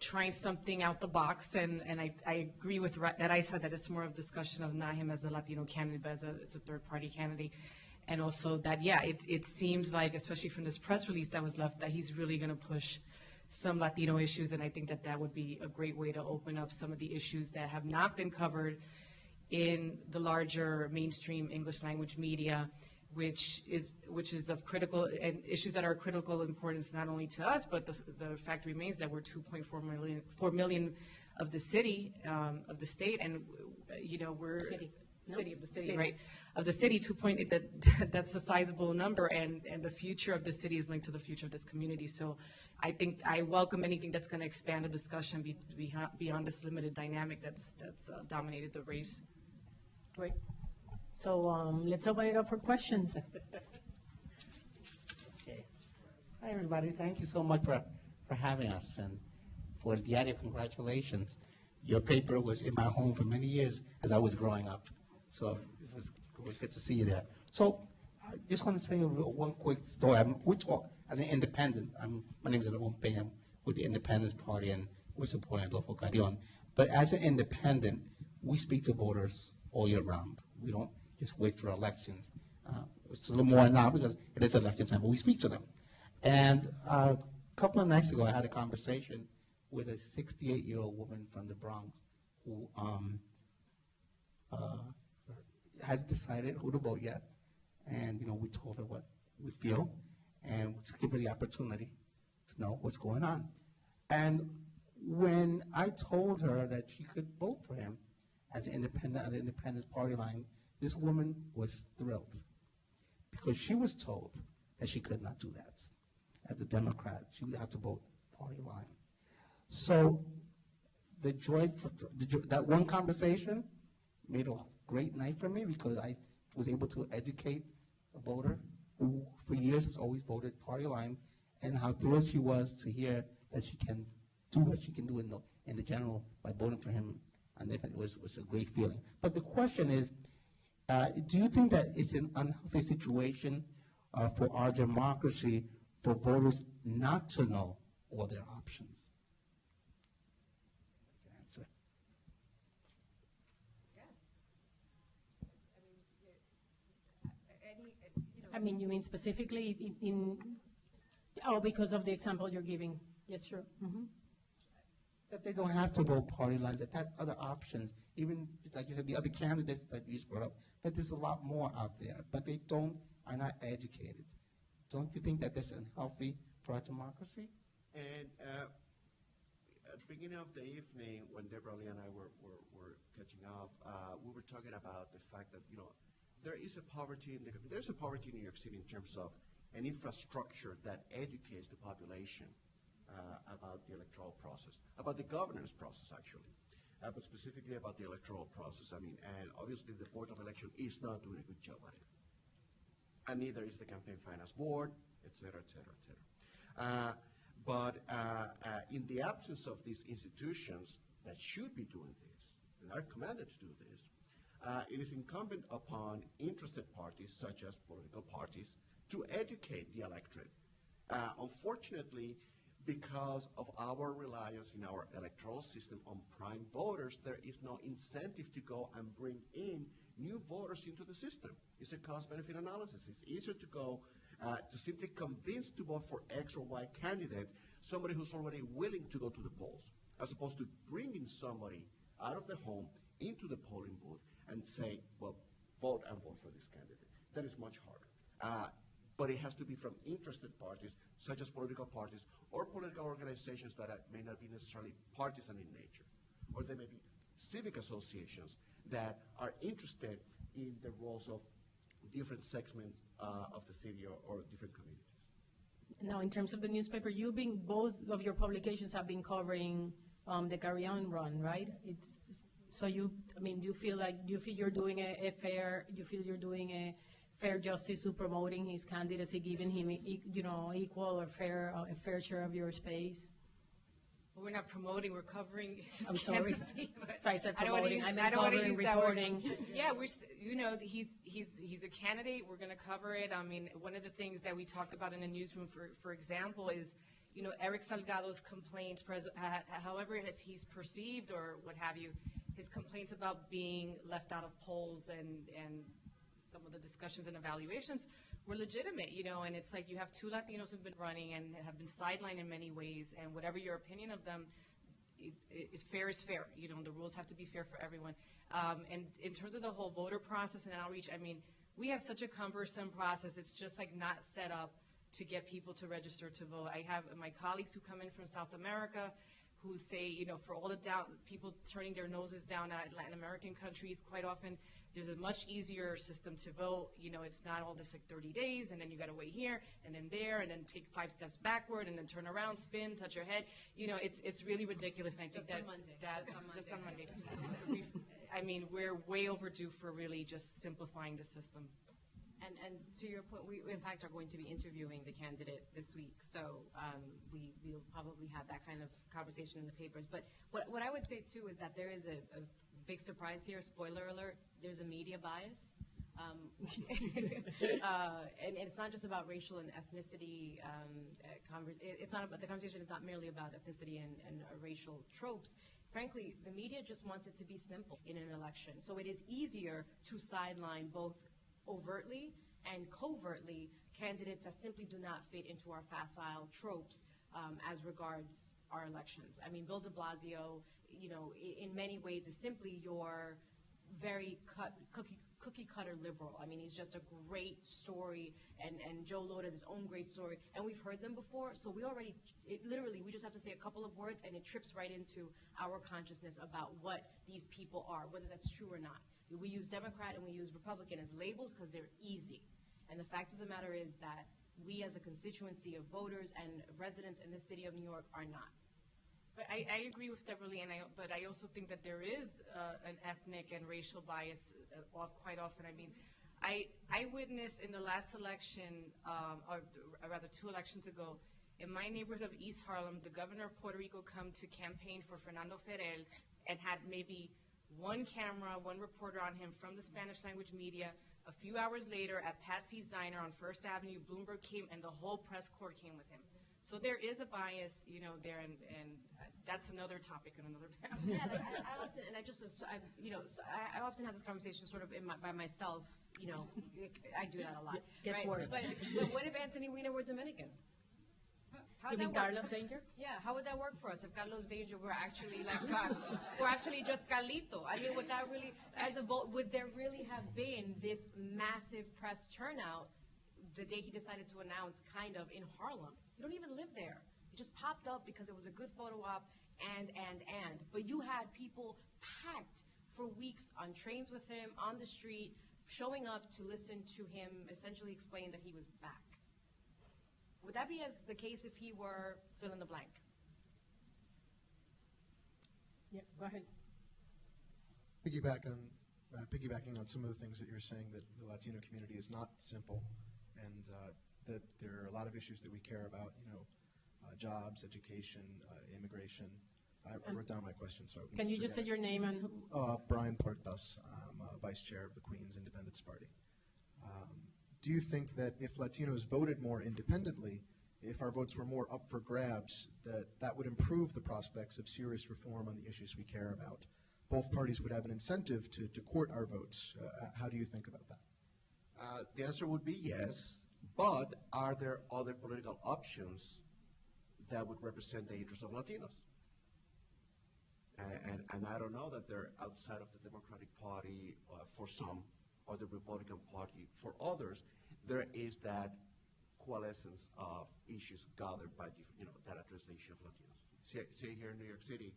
trying something out the box, and I agree with that. I said that it's more of a discussion of not him as a Latino candidate, but as a third-party candidate. And also that, yeah, it seems like, especially from this press release that was left, that he's really going to push some Latino issues, and I think that that would be a great way to open up some of the issues that have not been covered in the larger mainstream English language media, which is of critical, and issues that are critical importance not only to us, but the fact remains that we're 4 million of the city, of the state, and we're city of the city, right? Of the city, that's a sizable number, and the future of the city is linked to the future of this community. So I think I welcome anything that's going to expand the discussion beyond this limited dynamic that's dominated the race. Great. So let's open it up for questions. Okay. Hi, everybody. Thank you so much for having us. And for Diario, congratulations. Your paper was in my home for many years as I was growing up. So it was good to see you there. So I just want to say one quick story. As an independent, my name is Adolfo Carrión. I'm with the Independence Party, and we're supporting Adolfo Carrión. But as an independent, we speak to voters all year round. We don't just wait for elections. It's a little more now because it is election time, but we speak to them. And a couple of nights ago, I had a conversation with a 68-year-old woman from the Bronx who hasn't decided who to vote yet. And, we told her what we feel and to give her the opportunity to know what's going on. And when I told her that she could vote for him as an independent on the Independence Party line, this woman was thrilled because she was told that she could not do that. As a Democrat, she would have to vote party line. So that one conversation made a great night for me because I was able to educate a voter who for years has always voted party line, and how thrilled she was to hear that she can do what she can do in the general by voting for him. And it was a great feeling. But the question is, do you think that it's an unhealthy situation for our democracy for voters not to know all their options? Answer. I mean, you mean specifically because of the example you're giving? Yes, sure. Mm-hmm. That they don't have to vote party lines, that have other options, even like you said, the other candidates that you brought up, that there's a lot more out there, but they are not educated. Don't you think that that's unhealthy for our democracy? And at the beginning of the evening, when Deborah Lee and I were catching up, we were talking about the fact that there's a poverty in New York City in terms of an infrastructure that educates the population about the electoral process, about the governance process actually, but specifically about the electoral process. I mean, and obviously the Board of Election is not doing a good job at it, and neither is the Campaign Finance Board, et cetera, et cetera, et cetera. But in the absence of these institutions that should be doing this, and are commanded to do this, it is incumbent upon interested parties, such as political parties, to educate the electorate. Unfortunately, because of our reliance in our electoral system on prime voters, there is no incentive to go and bring in new voters into the system. It's a cost-benefit analysis. It's easier to go to simply convince to vote for X or Y candidate, somebody who's already willing to go to the polls, as opposed to bringing somebody out of the home into the polling booth and say, well, vote for this candidate. That is much harder. But it has to be from interested parties, such as political parties or political organizations that may not be necessarily partisan in nature, or they may be civic associations that are interested in the roles of different segments of the city or different communities. Now, in terms of the newspaper, both of your publications have been covering the Carrión run, right? Do you feel you're doing a fair justice to promoting his candidacy, giving him, equal or a fair share of your space? We're not promoting, we're covering his I'm sorry. candidacy, but If I said I don't wanna promoting, use- I meant don't wanna covering, use that word. reporting. Yeah, he's a candidate, we're gonna cover it. I mean, one of the things that we talked about in the newsroom, for example, is, Eric Salgado's complaints, however he's perceived or what have you, his complaints about being left out of polls and some of the discussions and evaluations were legitimate, and it's like you have two Latinos who've been running and have been sidelined in many ways, and whatever your opinion of them is fair, the rules have to be fair for everyone. And in terms of the whole voter process and outreach, I mean, we have such a cumbersome process, it's just like not set up to get people to register to vote. I have my colleagues who come in from South America who say, for all the people turning their noses down at Latin American countries, quite often there's a much easier system to vote. It's not all this like 30 days, and then you got to wait here, and then there, and then take 5 steps backward, and then turn around, spin, touch your head. It's really ridiculous. And I think just on Monday. I mean, we're way overdue for really just simplifying the system. And to your point, we in fact are going to be interviewing the candidate this week, so we'll probably have that kind of conversation in the papers. But what I would say too is that there is a big surprise here. Spoiler alert: there's a media bias, and it's not just about racial and ethnicity. It's not about, the conversation is not merely about ethnicity and racial tropes. Frankly, the media just wants it to be simple in an election, so it is easier to sideline both overtly and covertly candidates that simply do not fit into our facile tropes as regards our elections. I mean, Bill de Blasio, in many ways is simply your very cookie cutter liberal. I mean, he's just a great story, and Joe Lhota has his own great story, and we've heard them before, so we just have to say a couple of words, and it trips right into our consciousness about what these people are, whether that's true or not. We use Democrat and we use Republican as labels because they're easy. And the fact of the matter is that we as a constituency of voters and residents in the city of New York are not. But I agree with Deborah Lee, but I also think that there is an ethnic and racial bias quite often. I mean, I witnessed in the last election, or rather 2 elections ago, in my neighborhood of East Harlem, the governor of Puerto Rico come to campaign for Fernando Ferrer and had maybe 1 camera, 1 reporter on him from the Spanish language media. A few hours later at Patsy's Diner on First Avenue, Bloomberg came and the whole press corps came with him. So there is a bias, there, and that's another topic and another panel. Yeah, I often, and I often have this conversation sort of by myself. I do that a lot. Gets worse. But what if Anthony Weiner were Dominican? You mean Carlos Danger? Yeah, how would that work for us if Carlos Danger were actually like we're actually just Carlito? I mean, would that really, as a vote, would there really have been this massive press turnout the day he decided to announce, kind of, in Harlem? You don't even live there. It just popped up because it was a good photo op, and. But you had people packed for weeks on trains with him, on the street, showing up to listen to him essentially explain that he was back. Would that be as the case if he were fill in the blank? Yeah, go ahead. Piggybacking on some of the things that you're saying, that the Latino community is not simple, and that there are a lot of issues that we care about, jobs, education, immigration. I wrote down my question, so Can you just say your name and who? Brian Portas, Vice Chair of the Queens Independence Party. Do you think that if Latinos voted more independently, if our votes were more up for grabs, that would improve the prospects of serious reform on the issues we care about? Both parties would have an incentive to court our votes. How do you think about that? The answer would be yes, but are there other political options that would represent the interests of Latinos? And I don't know that they're outside of the Democratic Party for some, or the Republican Party for others. There is that coalescence of issues gathered by that address the issue of Latinos. Say here in New York City,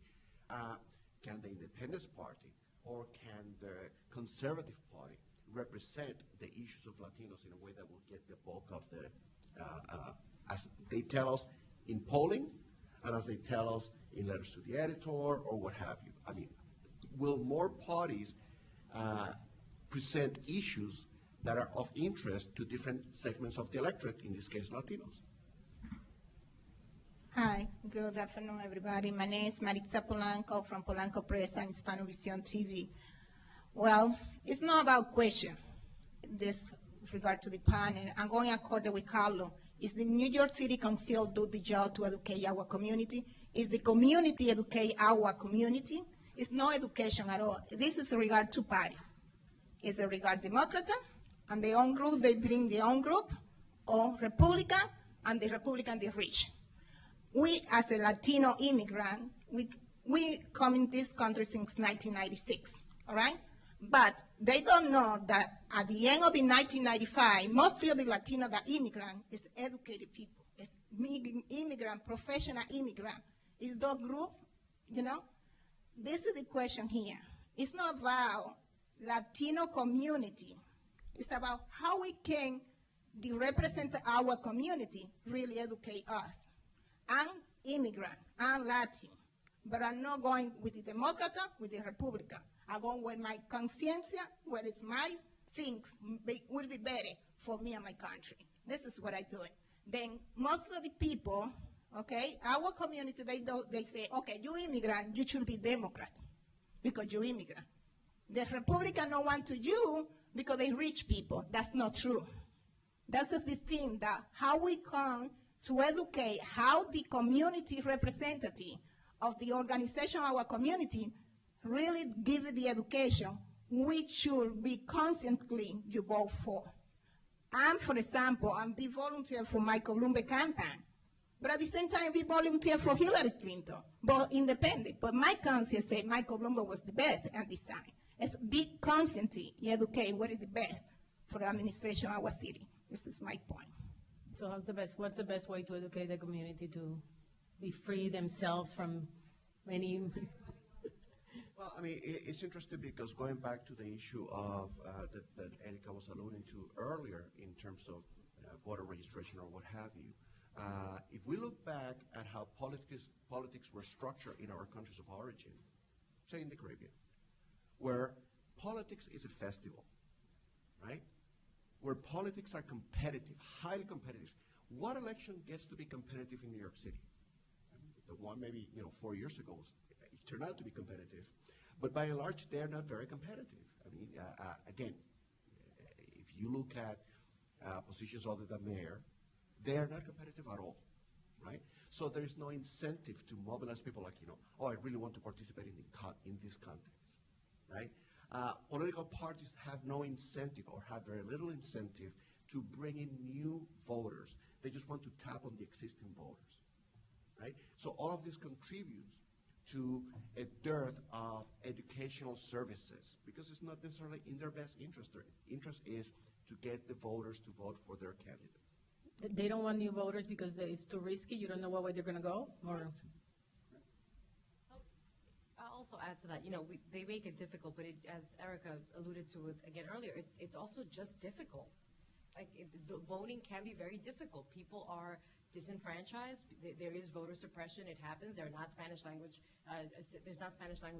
can the Independence Party or can the Conservative Party represent the issues of Latinos in a way that will get the bulk of the, as they tell us in polling, and as they tell us in letters to the editor or what have you. I mean, will more parties present issues that are of interest to different segments of the electorate, in this case, Latinos. Hi, good afternoon, everybody. My name is Maritza Polanco from Polanco Press and Hispanovision TV. Well, it's not about question, this regard to the panel. I'm going according with Carlo. Is the New York City Council do the job to educate our community? Is the community educate our community? It's no education at all. This is regard to party. It's a regard Democrat and their own group, they bring their own group, or Republican and the Republican, the rich. We, as a Latino immigrant, we come in this country since 1996, all right? But they don't know that at the end of the 1995, most of the Latino that immigrant is educated people. It's immigrant, professional immigrant. It's the group, you know? This is the question here. It's not about Latino community. It's about how we can represent our community, really educate us. I'm immigrant, I'm Latin, but I'm not going with the Democrat, with the Republican. I'm going with my conscience, where it's my things will be better for me and my country. This is what I do. Then most of the people, okay, our community, they say, okay, you immigrant, you should be Democrat because you immigrant. The Republican don't want to you because they rich people. That's not true. That's the thing, that how we come to educate how the community representative of the organization of our community really give the education we should be constantly you vote for. For example, I'm be volunteer for Michael Bloomberg campaign, but at the same time be volunteer for Hillary Clinton, but independent. But my conscience say Michael Bloomberg was the best at this time. It's be constantly educate what is the best for the administration of our city. This is my point. So what's the best way to educate the community to be free themselves from any? Well, I mean, it's interesting because going back to the issue of that Erika was alluding to earlier in terms of voter registration or what have you, if we look back at how politics were structured in our countries of origin, say in the Caribbean, where politics is a festival, right? Where politics are competitive, highly competitive. What election gets to be competitive in New York City? The one maybe 4 years ago, it turned out to be competitive. But by and large, they're not very competitive. I mean, again, if you look at positions other than mayor, they're not competitive at all, right? So there is no incentive to mobilize people like, oh, I really want to participate in this context, right? Political parties have no incentive or have very little incentive to bring in new voters. They just want to tap on the existing voters, right? So all of this contributes to a dearth of educational services because it's not necessarily in their best interest. Their interest is to get the voters to vote for their candidate. They don't want new voters because it's too risky. You don't know what way they're going to go? Or? I'll also add to that, they make it difficult, but as Erica alluded to it again earlier, it's also just difficult. The voting can be very difficult. People are disenfranchised. There is voter suppression. It happens. There's not Spanish language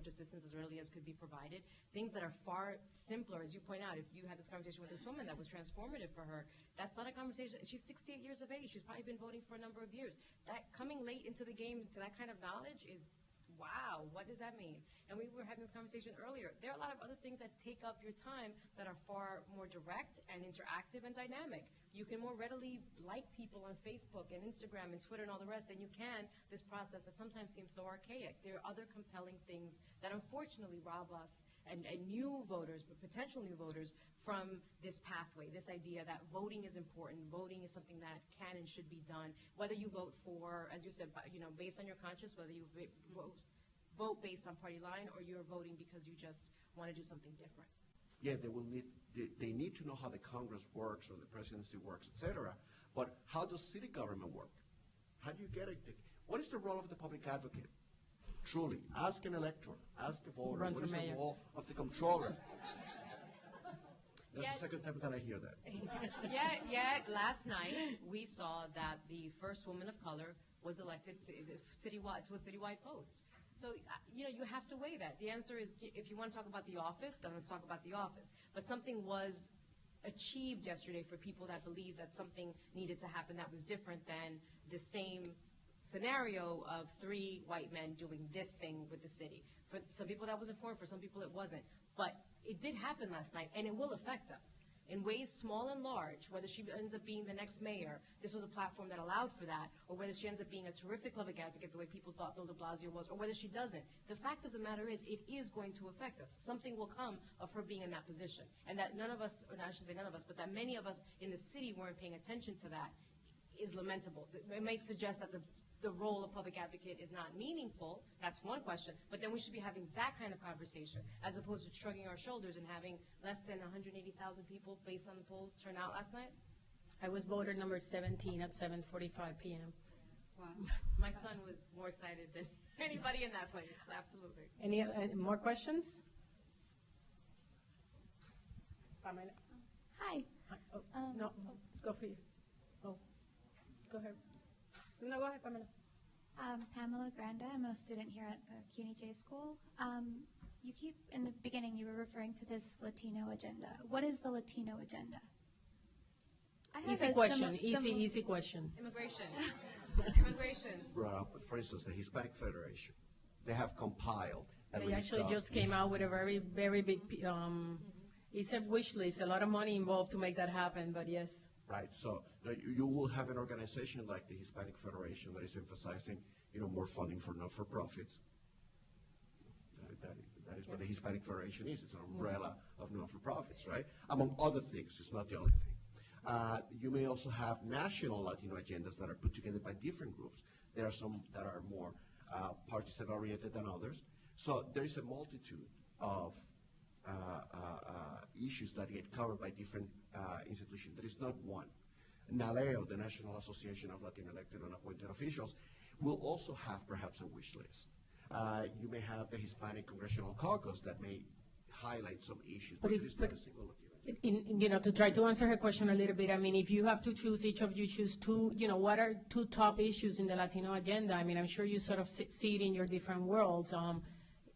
assistance as readily as could be provided. Things that are far simpler, as you point out. If you had this conversation with this woman that was transformative for her, that's not a conversation. She's 68 years of age. She's probably been voting for a number of years. That coming late into the game to that kind of knowledge is, wow, what does that mean? And we were having this conversation earlier. There are a lot of other things that take up your time that are far more direct and interactive and dynamic. You can more readily like people on Facebook and Instagram and Twitter and all the rest than you can this process that sometimes seems so archaic. There are other compelling things that unfortunately rob us and new voters, but potential new voters, from this pathway, this idea that voting is important, voting is something that can and should be done, whether you vote for, as you said, based on your conscience, whether you vote based on party line or you're voting because you just want to do something different. Yeah, they need to know how the Congress works or the presidency works, etc. But how does city government work? How do you get it? What is the role of the public advocate? Truly, ask an elector, ask a voter, what is the role of the controller? That's the second time that I hear that. Last night we saw that the first woman of color was elected citywide to a citywide post. So, you have to weigh that. The answer is, if you want to talk about the office, then let's talk about the office. But something was achieved yesterday for people that believe that something needed to happen that was different than the same scenario of 3 white men doing this thing with the city. For some people that was important, for some people it wasn't. But it did happen last night, and it will affect us in ways small and large, whether she ends up being the next mayor, this was a platform that allowed for that, or whether she ends up being a terrific public advocate the way people thought Bill de Blasio was, or whether she doesn't. The fact of the matter is, it is going to affect us. Something will come of her being in that position. And that none of us, or I should say none of us, but that many of us in the city weren't paying attention to that is lamentable. It may suggest that the role of public advocate is not meaningful. That's one question. But then we should be having that kind of conversation as opposed to shrugging our shoulders and having less than 180,000 people based on the polls turn out last night. I was voter number 17 at 7:45 p.m. Wow. My son was more excited than anybody in that place. Absolutely. Any more questions? Pamela? Hi. No, let's go for you. Oh, go ahead. No, go ahead, Pamela. Pamela Granda. I'm a student here at the CUNY School. You keep, in the beginning, you were referring to this Latino agenda. What is the Latino agenda? Easy question, easy question. Immigration. Immigration. For instance, the Hispanic Federation, they have compiled. They actually just came out with a very, very big, it's a wish list, a lot of money involved to make that happen, but yes. Right, so you will have an organization like the Hispanic Federation that is emphasizing, more funding for not-for-profits. That is what the Hispanic Federation is. It's an umbrella of not-for-profits, right? Among other things, it's not the only thing. You may also have national Latino agendas that are put together by different groups. There are some that are more partisan-oriented than others. So there is a multitude of issues that get covered by different institutions. There is not one. NALEO, the National Association of Latino Elected and Appointed Officials, will also have perhaps a wish list. You may have the Hispanic Congressional Caucus that may highlight some issues, but it is not a single Latino. To try to answer her question a little bit, I mean, if you have to choose, each of you choose two, what are 2 top issues in the Latino agenda? I mean, I'm sure you sort of see it in your different worlds.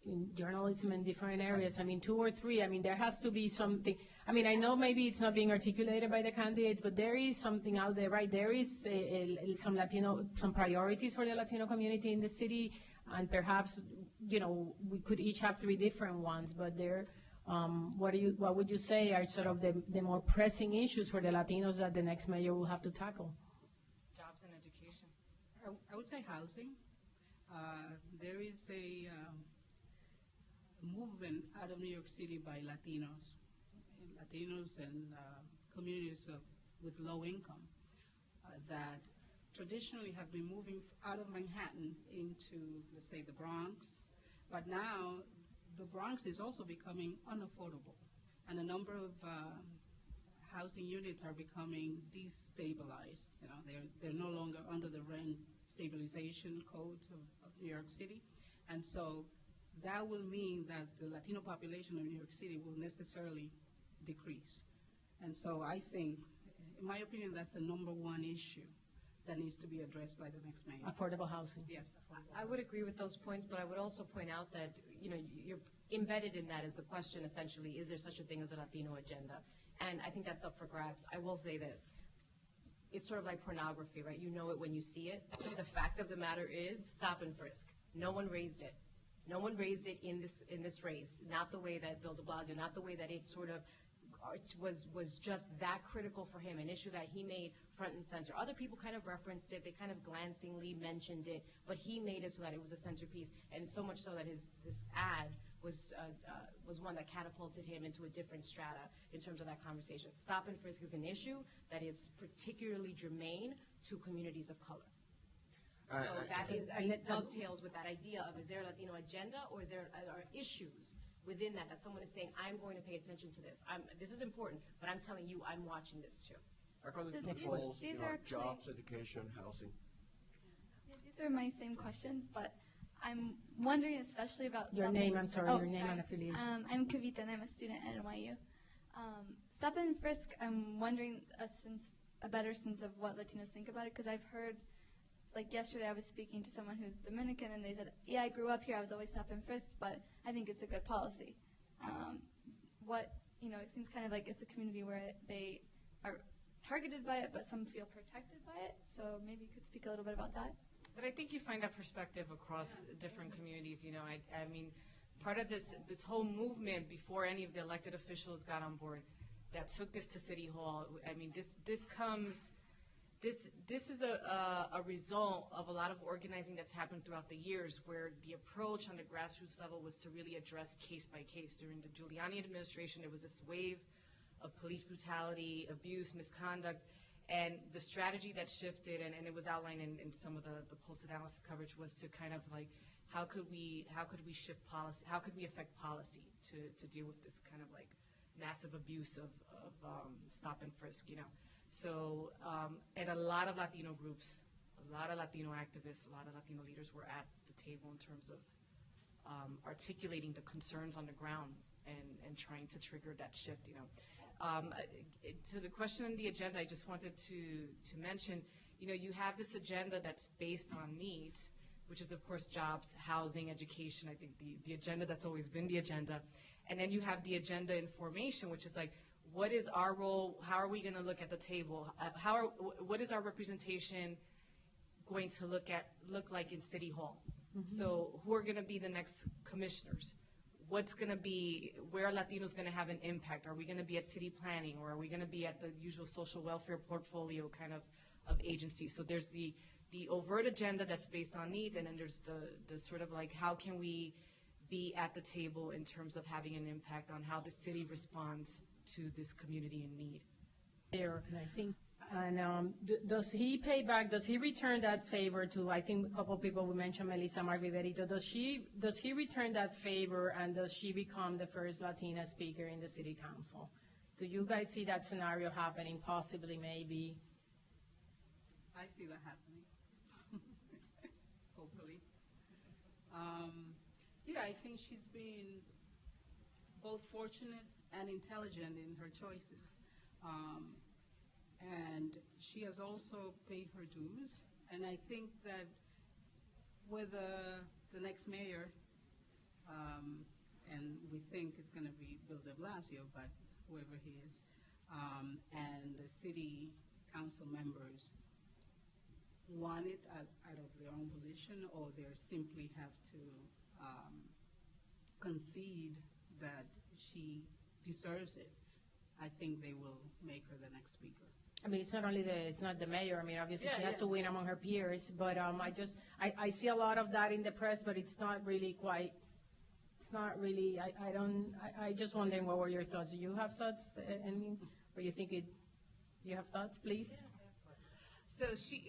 In journalism in different areas, I mean, 2 or 3, I mean, there has to be something. I mean, I know maybe it's not being articulated by the candidates, but there is something out there, right? There is some priorities for the Latino community in the city, and perhaps, we could each have 3 different ones, but there, what would you say are sort of the more pressing issues for the Latinos that the next mayor will have to tackle? Jobs and education. I would say housing. There is a movement out of New York City by Latinos and communities with low income that traditionally have been moving out of Manhattan into, let's say, the Bronx. But now the Bronx is also becoming unaffordable, and a number of housing units are becoming destabilized. They're no longer under the rent stabilization code of New York City, and so that will mean that the Latino population of New York City will necessarily decrease. And so I think, in my opinion, that's the #1 issue that needs to be addressed by the next mayor. Affordable housing. Yes, affordable I would agree with those points, but I would also point out that, you're embedded in that is the question, essentially, is there such a thing as a Latino agenda? And I think that's up for grabs. I will say this. It's sort of like pornography, right? You know it when you see it. The fact of the matter is, stop and frisk. No one raised it. No one raised it in this race, not the way that Bill de Blasio, not the way that it sort of was just that critical for him, an issue that he made front and center. Other people kind of referenced it, they kind of glancingly mentioned it, but he made it so that it was a centerpiece, and so much so that this ad was one that catapulted him into a different strata in terms of that conversation. Stop and frisk is an issue that is particularly germane to communities of color. So that dovetails with that idea of, is there a Latino agenda, or are issues within that someone is saying, I'm going to pay attention to this. This is important, but I'm telling you, I'm watching this too. According to the polls, jobs, education, housing. These are my same questions, but I'm wondering especially about your name. I'm sorry, your name and affiliation. I'm Kavita, and I'm a student at NYU. Stop and frisk. I'm wondering a better sense of what Latinos think about it, because I've heard. Like yesterday, I was speaking to someone who's Dominican, and they said, yeah, I grew up here, I was always stop and frisked, but I think it's a good policy. What it seems kind of like it's a community where they are targeted by it, but some feel protected by it. So maybe you could speak a little bit about that. But I think you find that perspective across different communities. I mean, part of this whole movement before any of the elected officials got on board that took this to City Hall. I mean, this is a result of a lot of organizing that's happened throughout the years, where the approach on the grassroots level was to really address case by case. During the Giuliani administration, there was this wave of police brutality, abuse, misconduct, and the strategy that shifted, and it was outlined in some of the post analysis coverage, was to kind of like, how could we shift policy, how could we affect policy to deal with this kind of like massive abuse of stop and frisk, So, and a lot of Latino groups, a lot of Latino activists, a lot of Latino leaders were at the table in terms of articulating the concerns on the ground and trying to trigger that shift, To the question on the agenda, I just wanted to mention, you have this agenda that's based on needs, which is, of course, jobs, housing, education. I think the agenda that's always been the agenda. And then you have the agenda in formation, which is like, what is our role? How are we going to look at the table? What is our representation going to look like in City Hall? So who are going to be the next commissioners? What's going to be, where are Latinos going to have an impact? Are we going to be at city planning, or are we going to be at the usual social welfare portfolio kind of agency? So there's the overt agenda that's based on needs, and then there's the sort of like, how can we be at the table in terms of having an impact on how the city responds to this community in need? There, and I think, and does he pay back, does he return that favor to, I think a couple of people, we mentioned Melissa Marviverito, does he return that favor, and does she become the first Latina speaker in the city council? Do you guys see that scenario happening, possibly, maybe? I see that happening, hopefully. Yeah, I think she's been both fortunate and intelligent in her choices. And she has also paid her dues. And I think that with the next mayor, and we think it's going to be Bill de Blasio, but whoever he is, and the city council members want it out of their own volition, or they simply have to concede that she deserves it, I think they will make her the next speaker. I mean, it's not the mayor. I mean, obviously she has to win among her peers, but I see a lot of that in the press, but it's not really quite, I just wondering, what were your thoughts? Do you have thoughts, or you think you have thoughts, please?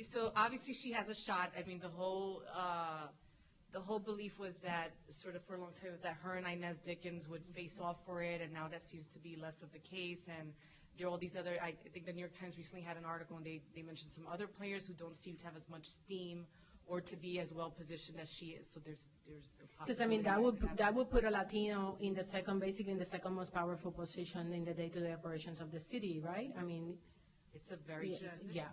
So obviously she has a shot. I mean, the whole belief was that, sort of for a long time, was that her and Inez Dickens would face off for it, and now that seems to be less of the case. And there are all these other, I think the New York Times recently had an article, and they mentioned some other players who don't seem to have as much steam or to be as well positioned as she is. So there's a possibility. Because I mean, that would put a Latino in the second most powerful position in the day-to-day operations of the city, right? I mean, it's a very yeah.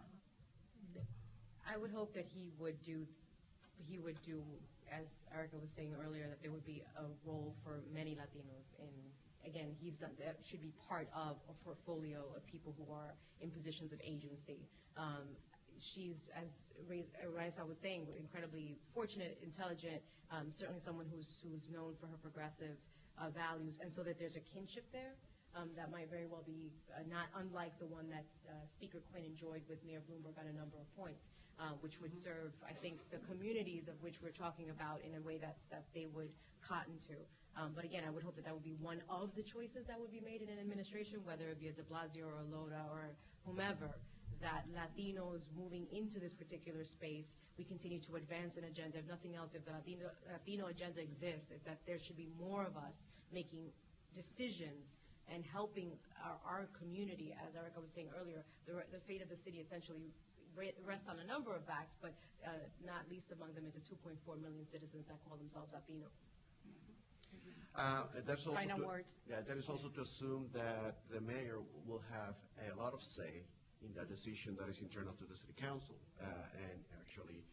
I would hope that he would do, as Erica was saying earlier, that there would be a role for many Latinos in, again, that should be part of a portfolio of people who are in positions of agency. She's, as Raisa was saying, incredibly fortunate, intelligent, certainly someone who's known for her progressive values, and so that there's a kinship there. That might very well be not unlike the one that Speaker Quinn enjoyed with Mayor Bloomberg on a number of points, which would serve, I think, the communities of which we're talking about in a way that they would cotton to. But again, I would hope that would be one of the choices that would be made in an administration, whether it be a de Blasio or a Lora or whomever, that Latinos moving into this particular space, we continue to advance an agenda. If nothing else, if the Latino agenda exists, it's that there should be more of us making decisions and helping our community. As Erica was saying earlier, the fate of the city essentially rests on a number of backs, but not least among them is the 2.4 million citizens that call themselves Latino. Final words. Yeah, that is also to assume that the mayor will have a lot of say in that decision that is internal to the city council. And actually,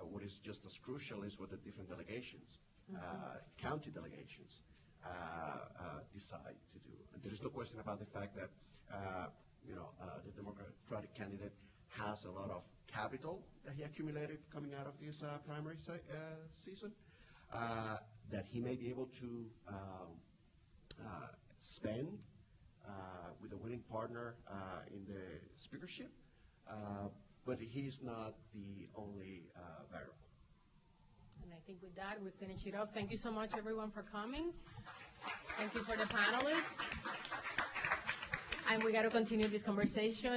what is just as crucial is what the different delegations, county delegations, decide to do. And there is no question about the fact that the Democratic candidate has a lot of capital that he accumulated coming out of this primary season, that he may be able to spend with a winning partner in the speakership, but he's not the only variable. And I think with that, we finish it off. Thank you so much, everyone, for coming. Thank you for the panelists. And we got to continue this conversation.